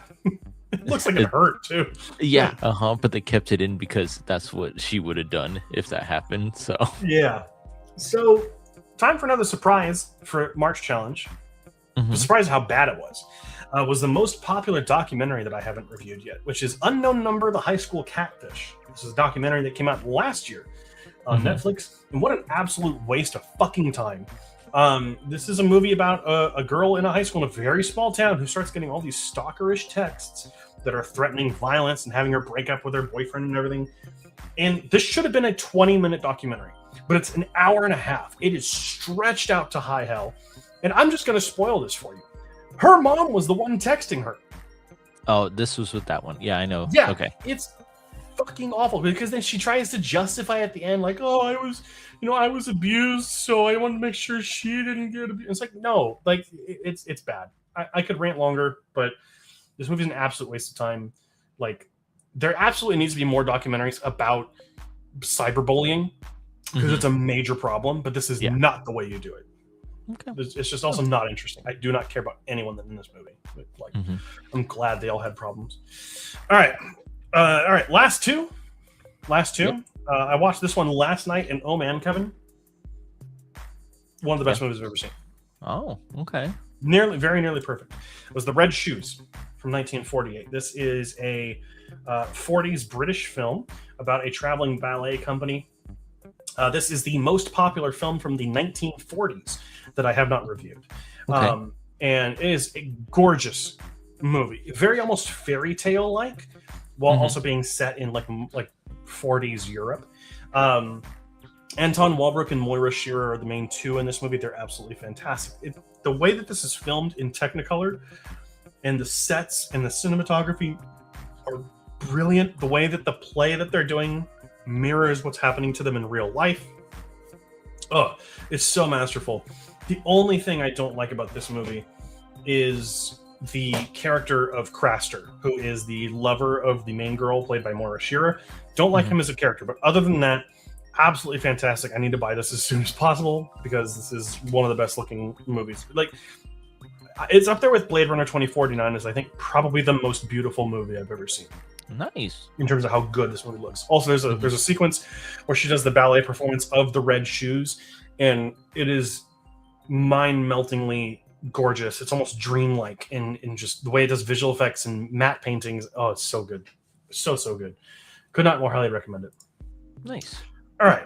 It looks like it hurt too. Yeah. But they kept it in because that's what she would have done if that happened. So yeah. So, time for another surprise for March Challenge. The surprise how bad it was the most popular documentary that I haven't reviewed yet, which is Unknown Number: The High School Catfish. This is a documentary that came out last year on Netflix, and what an absolute waste of fucking time. This is a movie about a girl in a high school in a very small town who starts getting all these stalkerish texts that are threatening violence and having her break up with her boyfriend and everything. And this should have been a 20-minute documentary, but it's an hour and a half. It is stretched out to high hell. And I'm just going to spoil this for you. Her mom was the one texting her. Oh, this was with that one. Yeah, I know. Yeah. Okay. It's fucking awful because then she tries to justify at the end, like, oh, I was abused, so I wanted to make sure she didn't get abused. It's like, no, like, it's bad. I could rant longer, but this movie's an absolute waste of time. Like, there absolutely needs to be more documentaries about cyberbullying because it's a major problem, but this is not the way you do it. Okay. It's just also not interesting. I do not care about anyone in this movie. Like, I'm glad they all had problems. All right. Last two. Yep. I watched this one last night, and oh man, Kevin, one of the best movies I've ever seen. Oh, okay. Very nearly perfect. It was The Red Shoes from 1948. This is a 40s British film about a traveling ballet company. This is the most popular film from the 1940s that I have not reviewed. Okay. And it is a gorgeous movie. Very almost fairy tale like, while also being set in like 40s Europe. Anton Walbrook and Moira Shearer are the main two in this movie. They're absolutely fantastic. The way that this is filmed in Technicolor and the sets and the cinematography are brilliant. The way that the play that they're doing mirrors what's happening to them in real life. Oh, it's so masterful. The only thing I don't like about this movie is the character of Craster, who is the lover of the main girl played by Moira Shearer. Don't like him as a character, but other than that, absolutely fantastic. I need to buy this as soon as possible because this is one of the best looking movies. Like, it's up there with Blade Runner 2049 as I think probably the most beautiful movie I've ever seen. Nice. In terms of how good this movie looks. Also, there's a sequence where she does the ballet performance of the red shoes, and it is mind-meltingly gorgeous. It's almost dreamlike in just the way it does visual effects and matte paintings. Oh, it's so good. So good. Could not more highly recommend it. Nice. All right.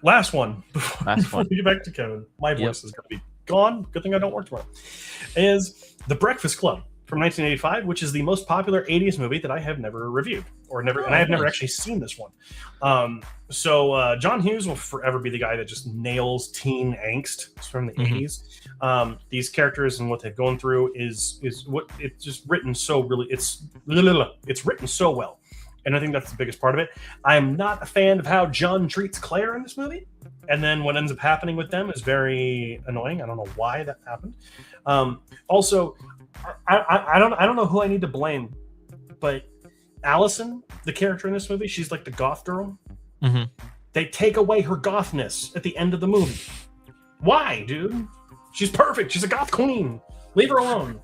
Last one. Before we get back to Kevin. My voice is going to be gone. Good thing I don't work tomorrow. Is The Breakfast Club from 1985, which is the most popular 80s movie that I have never reviewed and I have never actually seen this one. So John Hughes will forever be the guy that just nails teen angst from the 80s. These characters and what they've gone through is what it's just written so really it's written so well. And I think that's the biggest part of it. I'm not a fan of how John treats Claire in this movie. And then what ends up happening with them is very annoying. I don't know why that happened. Also, I don't know who I need to blame, but Allison, the character in this movie, she's like the goth girl. They take away her gothness at the end of the movie. Why, dude? She's perfect. She's a goth queen. Leave her alone.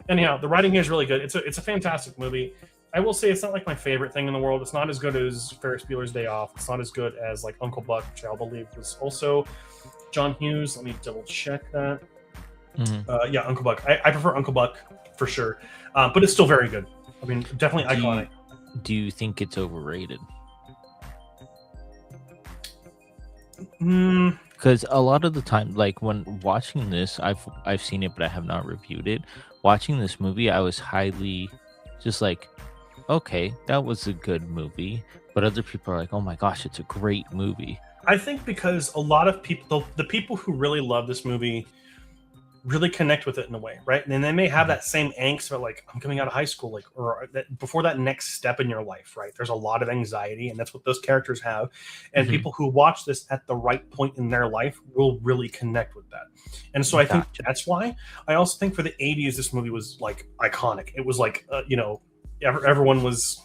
Anyhow, the writing here is really good. It's a fantastic movie. I will say it's not like my favorite thing in the world. It's not as good as Ferris Bueller's Day Off. It's not as good as like Uncle Buck, which I believe was also John Hughes. Let me double check that. Yeah, Uncle Buck. I prefer Uncle Buck for sure, but it's still very good. I mean, definitely iconic. Do you think it's overrated? Because a lot of the time, like when watching this, I've seen it, but I have not reviewed it. Watching this movie, I was highly just like, okay, that was a good movie. But other people are like, oh my gosh, it's a great movie. I think because a lot of people, the people who really love this movie really connect with it in a way, right? And they may have that same angst about like, I'm coming out of high school, like, or that before that next step in your life, right? There's a lot of anxiety, and that's what those characters have. And people who watch this at the right point in their life will really connect with that. And so I think that's why. I also think for the 80s, this movie was like iconic. It was like, everyone was,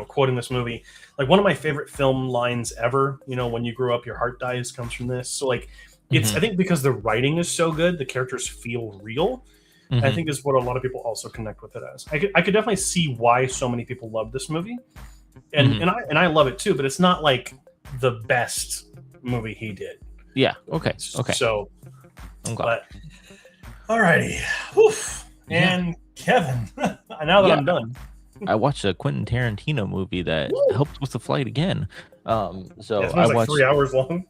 quoting this movie. Like one of my favorite film lines ever, when you grow up, your heart dies, comes from this. So like, it's I think because the writing is so good, the characters feel real. I think is what a lot of people also connect with it as. I could definitely see why so many people love this movie, and I love it too. But it's not like the best movie he did. Yeah. Okay. So I'm glad. Alrighty. And Kevin, now that I'm done. I watched a Quentin Tarantino movie that helped with the flight again. So it I was like watched 3 hours long.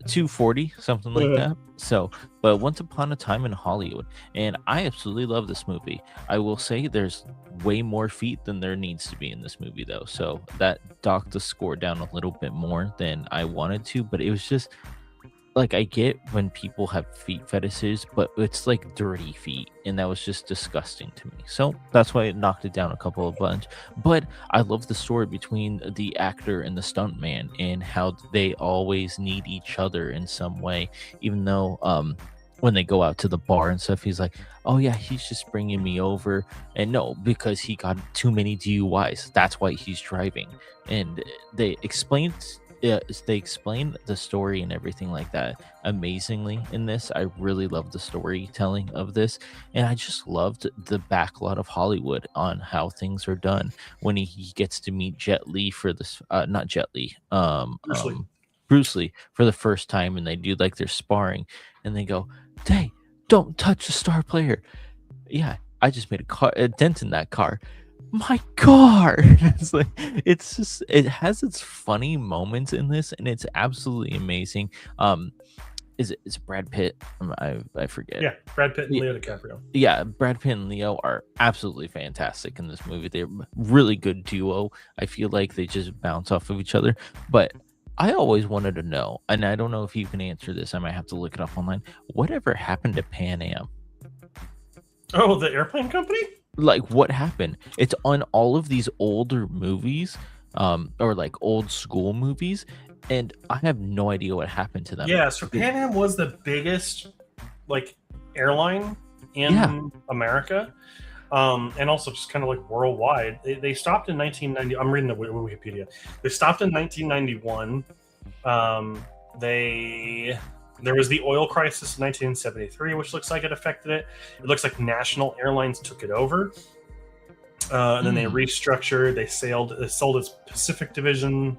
240, something like that. So, but Once Upon a Time in Hollywood, and I absolutely love this movie. I will say there's way more feet than there needs to be in this movie, though. So that docked the score down a little bit more than I wanted to, but it was just like, I get when people have feet fetishes, but it's like dirty feet, and that was just disgusting to me. So that's why it knocked it down a bunch. But I love the story between the actor and the stuntman and how they always need each other in some way, even though when they go out to the bar and stuff, he's like, oh yeah, he's just bringing me over. And no, because he got too many DUIs, that's why he's driving. And they explained the story and everything like that amazingly in this. I really loved the storytelling of this, and I just loved the backlot of Hollywood on how things are done when he gets to meet Jet Li for this not Jet Li, Bruce Lee for the first time, and they do like their sparring, and they go, hey, don't touch the star player. Yeah, I just made a dent in that car. My car. It's like, it's just, it has its funny moments in this, and it's absolutely amazing. Is it Brad Pitt? I forget. Yeah, Brad Pitt and Leo DiCaprio. Yeah, Brad Pitt and Leo are absolutely fantastic in this movie. They're really good duo. I feel like they just bounce off of each other. But I always wanted to know, and I don't know if you can answer this, I might have to look it up online. Whatever happened to Pan Am? Oh, the airplane company? Like, what happened? It's on all of these older movies, or like old school movies, and I have no idea what happened to them. Yeah, so Pan Am was the biggest like airline in America. and also just kind of like worldwide. They stopped in 1990. I'm reading the Wikipedia. They stopped in 1991. There was the oil crisis in 1973, which looks like it affected it. It looks like National Airlines took it over. And then they restructured. They sold its Pacific division.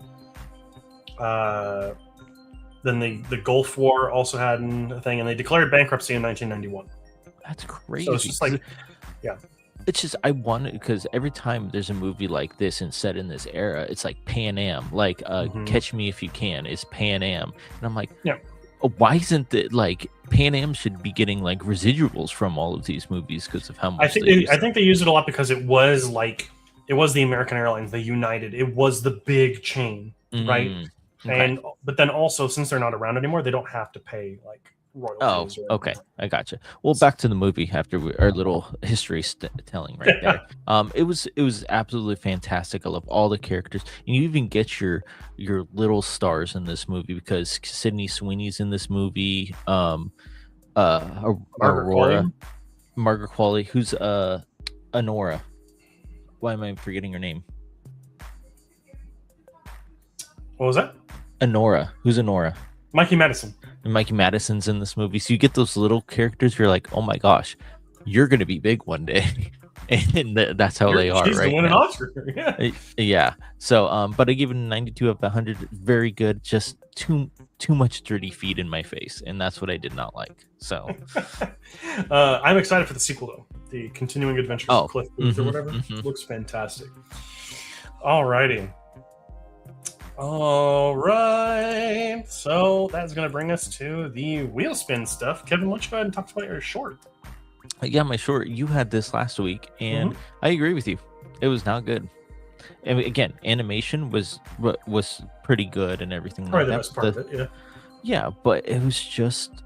Then the Gulf War also had a thing, and they declared bankruptcy in 1991. That's crazy. So it's just like, yeah. It's just I want it because every time there's a movie like this and set in this era, it's like Pan Am, like Catch Me If You Can is Pan Am, and I'm like, yeah. Why isn't it like Pan Am should be getting like residuals from all of these movies because of how much I think they used it a lot because it was the American Airlines, the United. It was the big chain, right? Okay. But then also, since they're not around anymore, they don't have to pay like royalties. Oh, okay, I gotcha. Well, back to the movie after our little history telling right there. It was absolutely fantastic. I love all the characters, and you even get your little stars in this movie because Sydney Sweeney's in this movie. Margaret Qualley, who's Honora. Why am I forgetting her name? What was that? Honora. Who's Honora? Mikey Madison. And Mikey Madison's in this movie. So you get those little characters. You're like, oh my gosh, you're going to be big one day. And that's how they are right now. An Oscar. Yeah. So, but I give it a 92 out of 100. Very good. Just too much dirty feet in my face. And that's what I did not like. So I'm excited for the sequel, though. The Continuing Adventures of Cliff Booth or whatever. Looks fantastic. All righty. All right, so that's going to bring us to the wheel spin stuff. Kevin, why don't you go ahead and talk about your short? Yeah, my short. You had this last week, and I agree with you. It was not good. And again, animation was pretty good and everything. Probably the best part of it, yeah. Yeah, but it was just,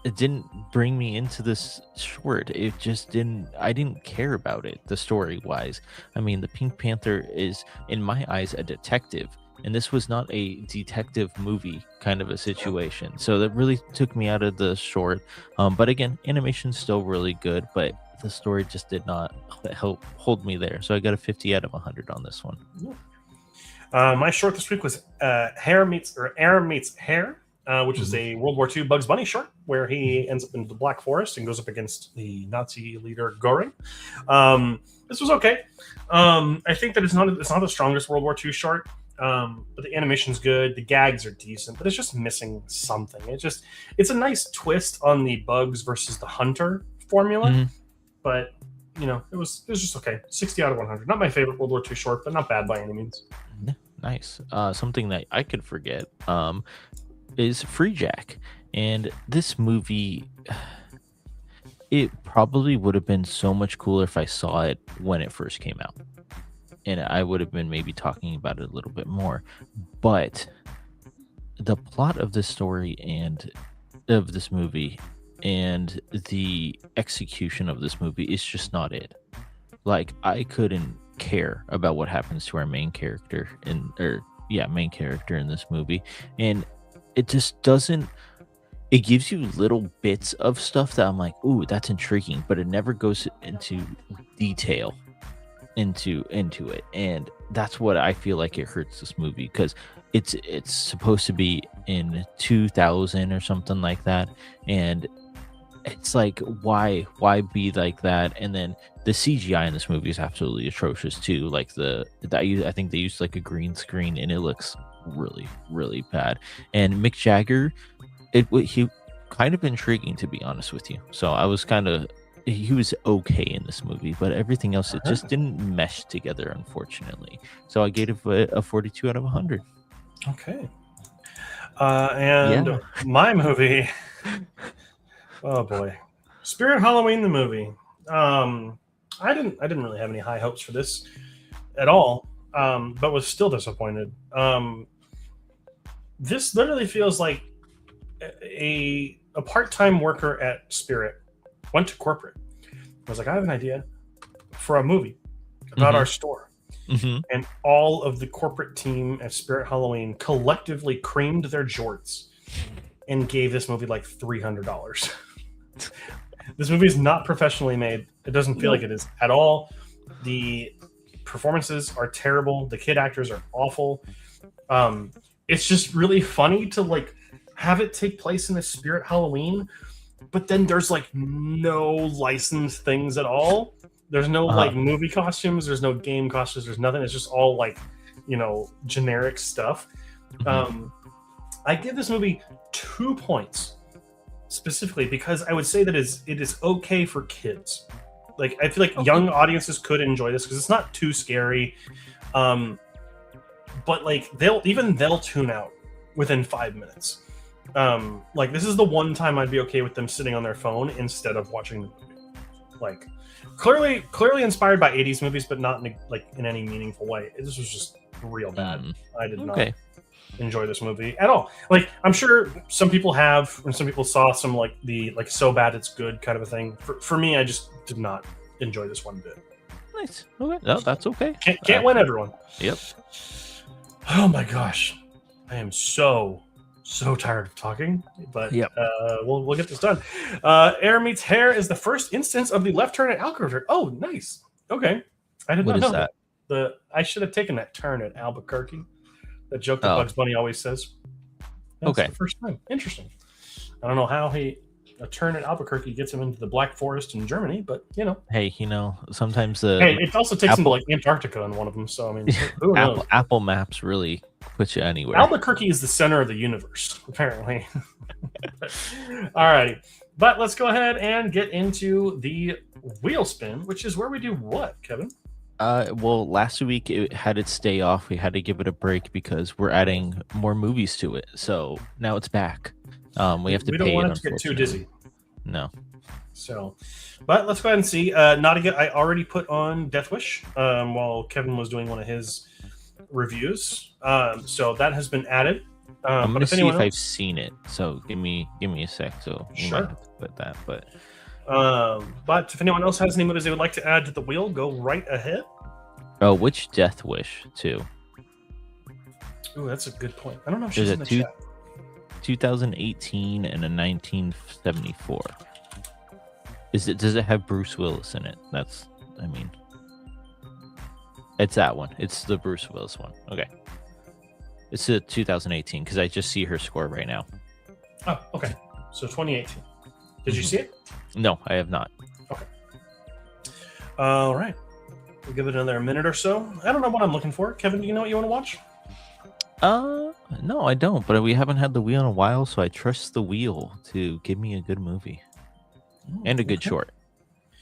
it didn't bring me into this short. It just didn't. I didn't care about it, the story wise. I mean, the Pink Panther is, in my eyes, a detective. And this was not a detective movie kind of a situation. So that really took me out of the short. But again, animation's still really good, but the story just did not help hold me there. So I got a 50 out of 100 on this one. My short this week was Air Meets Hair, which is a World War II Bugs Bunny short where he ends up in the Black Forest and goes up against the Nazi leader Goring. This was okay. I think that it's not the strongest World War II short. But the animation's good, the gags are decent, but it's just missing something. It's a nice twist on the Bugs versus the Hunter formula, but it was just okay. 60 out of 100. Not my favorite World War II short, but not bad by any means. Nice. Something that I could forget is Free Jack, and this movie. It probably would have been so much cooler if I saw it when it first came out. And I would have been maybe talking about it a little bit more. But the plot of this story and of this movie and the execution of this movie is just not it. Like, I couldn't care about what happens to our main character in this movie. And it just doesn't. It gives you little bits of stuff that I'm like, ooh, that's intriguing, but it never goes into detail into it, and that's what I feel like it hurts this movie, because it's supposed to be in 2000 or something like that, and it's like, why be like that? And then the CGI in this movie is absolutely atrocious too. Like I think they used like a green screen, and it looks really, really bad. And Mick Jagger, he kind of intriguing, to be honest with you. So I was he was okay in this movie, but everything else, it just didn't mesh together, unfortunately. So I gave it a 42 out of 100. Okay. My movie, oh boy, Spirit Halloween the movie. I didn't really have any high hopes for this at all, but was still disappointed. This literally feels like a part-time worker at Spirit went to corporate. I was like, I have an idea for a movie about our store. And all of the corporate team at Spirit Halloween collectively creamed their jorts and gave this movie like $300. This movie is not professionally made. It doesn't feel like it is at all. The performances are terrible. The kid actors are awful. It's just really funny to like have it take place in the spirit Halloween, but then there's like no licensed things at all. There's no like movie costumes. There's no game costumes. There's nothing. It's just all like, generic stuff. I give this movie 2 points specifically because I would say that it is okay for kids. Like I feel like young audiences could enjoy this because it's not too scary. But like they'll tune out within 5 minutes. Like this is the one time I'd be okay with them sitting on their phone instead of watching the movie. Like clearly inspired by 80s movies, but not in any meaningful way. This was just real bad. I did not enjoy this movie at all. Like I'm sure some people have, and some people saw some like the like so bad it's good kind of a thing. For me, I just did not enjoy this one bit. Nice. Okay. No, that's okay. Can't win everyone. Yep. Oh my gosh, I am so tired of talking, but we'll get this done. Air Meets Hair is the first instance of the left turn at Albuquerque. Oh, nice. Okay, I did not know that. I should have taken that turn at Albuquerque. That joke that Bugs Bunny always says. That's the first time. Interesting. I don't know how a turn at Albuquerque gets him into the Black Forest in Germany, but Hey, sometimes it also takes him to like Antarctica on one of them. So I mean, who knows? Apple Maps really puts you anywhere. Albuquerque is the center of the universe, apparently. Alrighty, but let's go ahead and get into the wheel spin, which is where we do what, Kevin? Well, last week it had its day off. We had to give it a break because we're adding more movies to it. So now it's back. We have to. We don't want it to get too dizzy. No. So, but let's go ahead and see. Not I already put on Death Wish while Kevin was doing one of his reviews. So that has been added. I'm gonna see if I've seen it. So give me a sec. So you might have to put that. But if anyone else has any movies they would like to add to the wheel, go right ahead. Oh, which Death Wish too? Oh, that's a good point. I don't know if she's in the chat. 2018 and a 1974. Does it have Bruce Willis in it? It's that one. It's the Bruce Willis one. Okay. It's the 2018 because I just see her score right now. Oh, okay. So 2018. Did you see it? No, I have not. Okay. All right. We'll give it another minute or so. I don't know what I'm looking for. Kevin, do you know what you want to watch? No, I don't. But we haven't had the wheel in a while, so I trust the wheel to give me a good movie and a good short.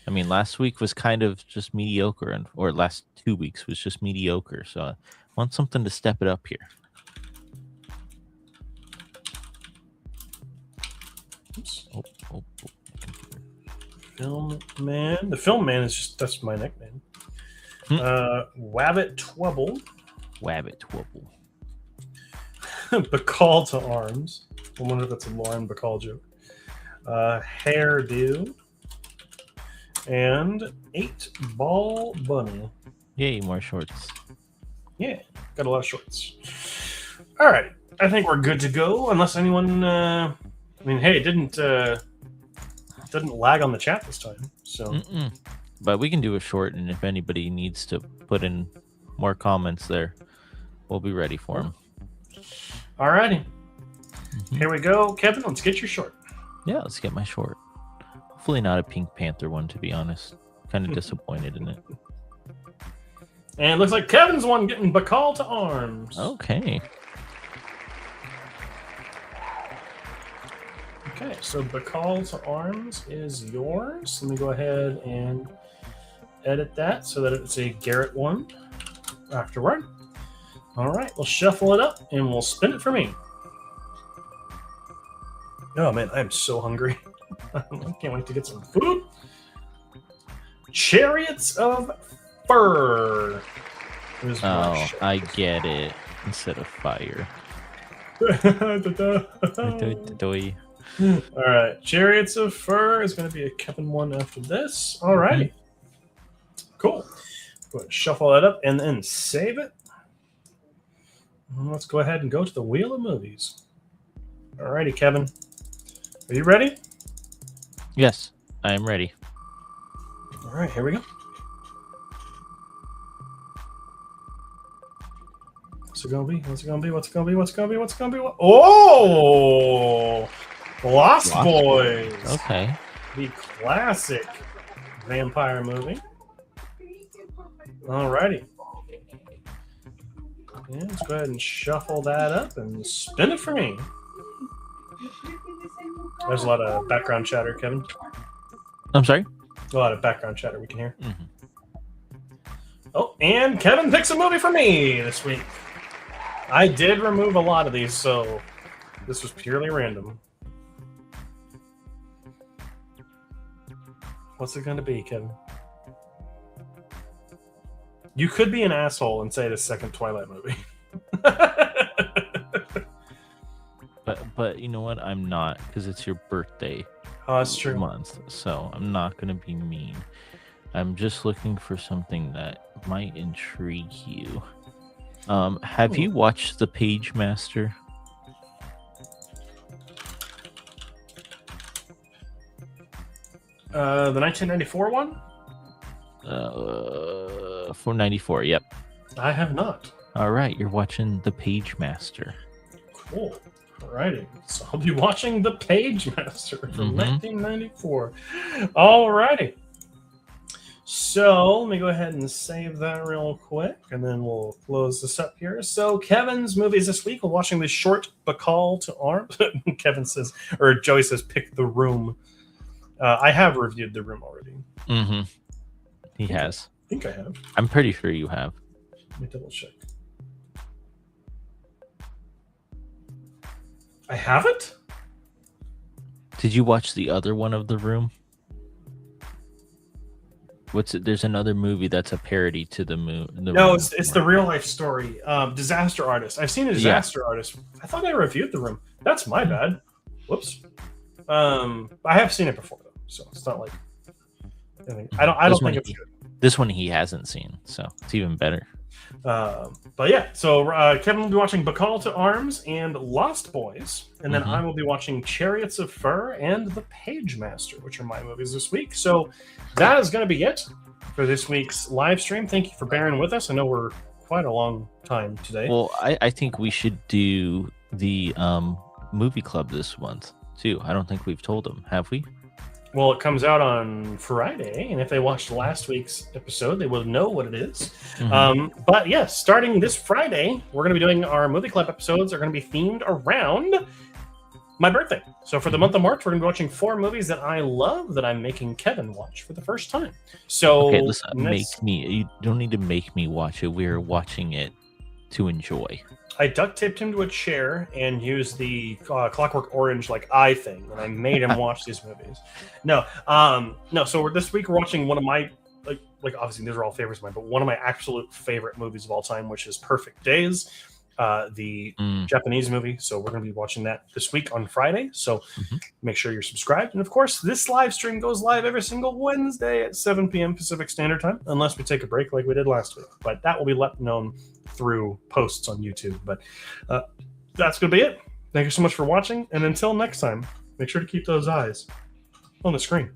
I mean, last week was kind of just mediocre, or last 2 weeks was just mediocre. So I want something to step it up here. Oops. Oh. Film Man. The Film Man is that's my nickname. Wabbit Twubble. Bacall to Arms. I wonder if that's a Lauren Bacall joke. Hairdo. And 8-Ball Bunny. Yay, more shorts. Yeah, got a lot of shorts. All right. I think we're good to go, unless anyone... hey, it didn't lag on the chat this time. So, But we can do a short, and if anybody needs to put in more comments there, we'll be ready for them. Alrighty. Here we go. Kevin, let's get your short. Yeah, let's get my short. Hopefully not a Pink Panther one, to be honest. Kind of disappointed in it. And it looks like Kevin's one getting Bacall to Arms. Okay. Okay, so Bacall to Arms is yours. Let me go ahead and edit that so that it's a Garrett one afterward. All right, we'll shuffle it up and we'll spin it for me. Oh man, I'm so hungry. I can't wait to get some food. Chariots of Fur. I get it. Instead of fire. All right, Chariots of Fur is going to be a Kevin one after this. All right, cool. Go ahead, shuffle that up and then save it. Let's go ahead and go to the Wheel of Movies. All righty, Kevin. Are you ready? Yes. I'm ready. All right, here we go. What's it gonna be? What's it gonna be? What's it gonna be? What's it gonna be? What's it gonna be? Oh, Lost Boys. Okay. The classic vampire movie. Alrighty. Yeah, let's go ahead and shuffle that up and spin it for me. There's a lot of background chatter, Kevin. I'm sorry? A lot of background chatter we can hear. Mm-hmm. Oh, and Kevin picks a movie for me this week. I did remove a lot of these, so this was purely random. What's it going to be, Kevin? You could be an asshole and say the second Twilight movie. But you know what? I'm not, because it's your birthday That's true. month, so I'm not going to be mean. I'm just looking for something that might intrigue you. Have you watched The Page Master? The 1994 one? For 94, yep. I have not. All right, you're watching The Page Master. Cool. Alrighty. So I'll be watching The Page Master from 1994. Alrighty. So let me go ahead and save that real quick, and then we'll close this up here. So Kevin's movies this week, we're watching The Short Bacall to Arms. Kevin says, or Joey says, pick The Room. I have reviewed The Room already. Mm-hmm. He has. I think I have. I'm pretty sure you have. Let me double check. I haven't? Did you watch the other one of The Room? What's it? There's another movie that's a parody to the Room. No, it's the real life story. Disaster Artist. I've seen a Disaster Artist. I thought I reviewed The Room. That's my bad. Whoops. I have seen it before though, so it's not like I don't think it's good. This one he hasn't seen, so it's even better. But yeah, so Kevin will be watching Bacall to Arms and Lost Boys, and then I will be watching Chariots of Fur and The Page Master, which are my movies this week. So that is going to be it for this week's live stream. Thank you for bearing with us. I know we're quite a long time today. Well, I think we should do the movie club this month too. I don't think we've told them, have we? Well, it comes out on Friday, and if they watched last week's episode, they will know what it is. But yes, starting this Friday, we're going to be doing our movie club episodes. Are going to be themed around my birthday. So for the month of March, we're going to be watching 4 movies that I love that I'm making Kevin watch for the first time. So okay, listen, you don't need to make me watch it. We're watching it to enjoy. I duct taped him to a chair and used the Clockwork Orange eye thing, and I made him watch these movies. No. So this week we're watching one of my like obviously these are all favorites of mine, but one of my absolute favorite movies of all time, which is Perfect Days, the Japanese movie. So we're going to be watching that this week on Friday. So make sure you're subscribed, and of course this live stream goes live every single Wednesday at 7 p.m. Pacific Standard Time, unless we take a break like we did last week. But that will be let known through posts on YouTube. But that's going to be it. Thank you so much for watching, and until next time, make sure to keep those eyes on the screen.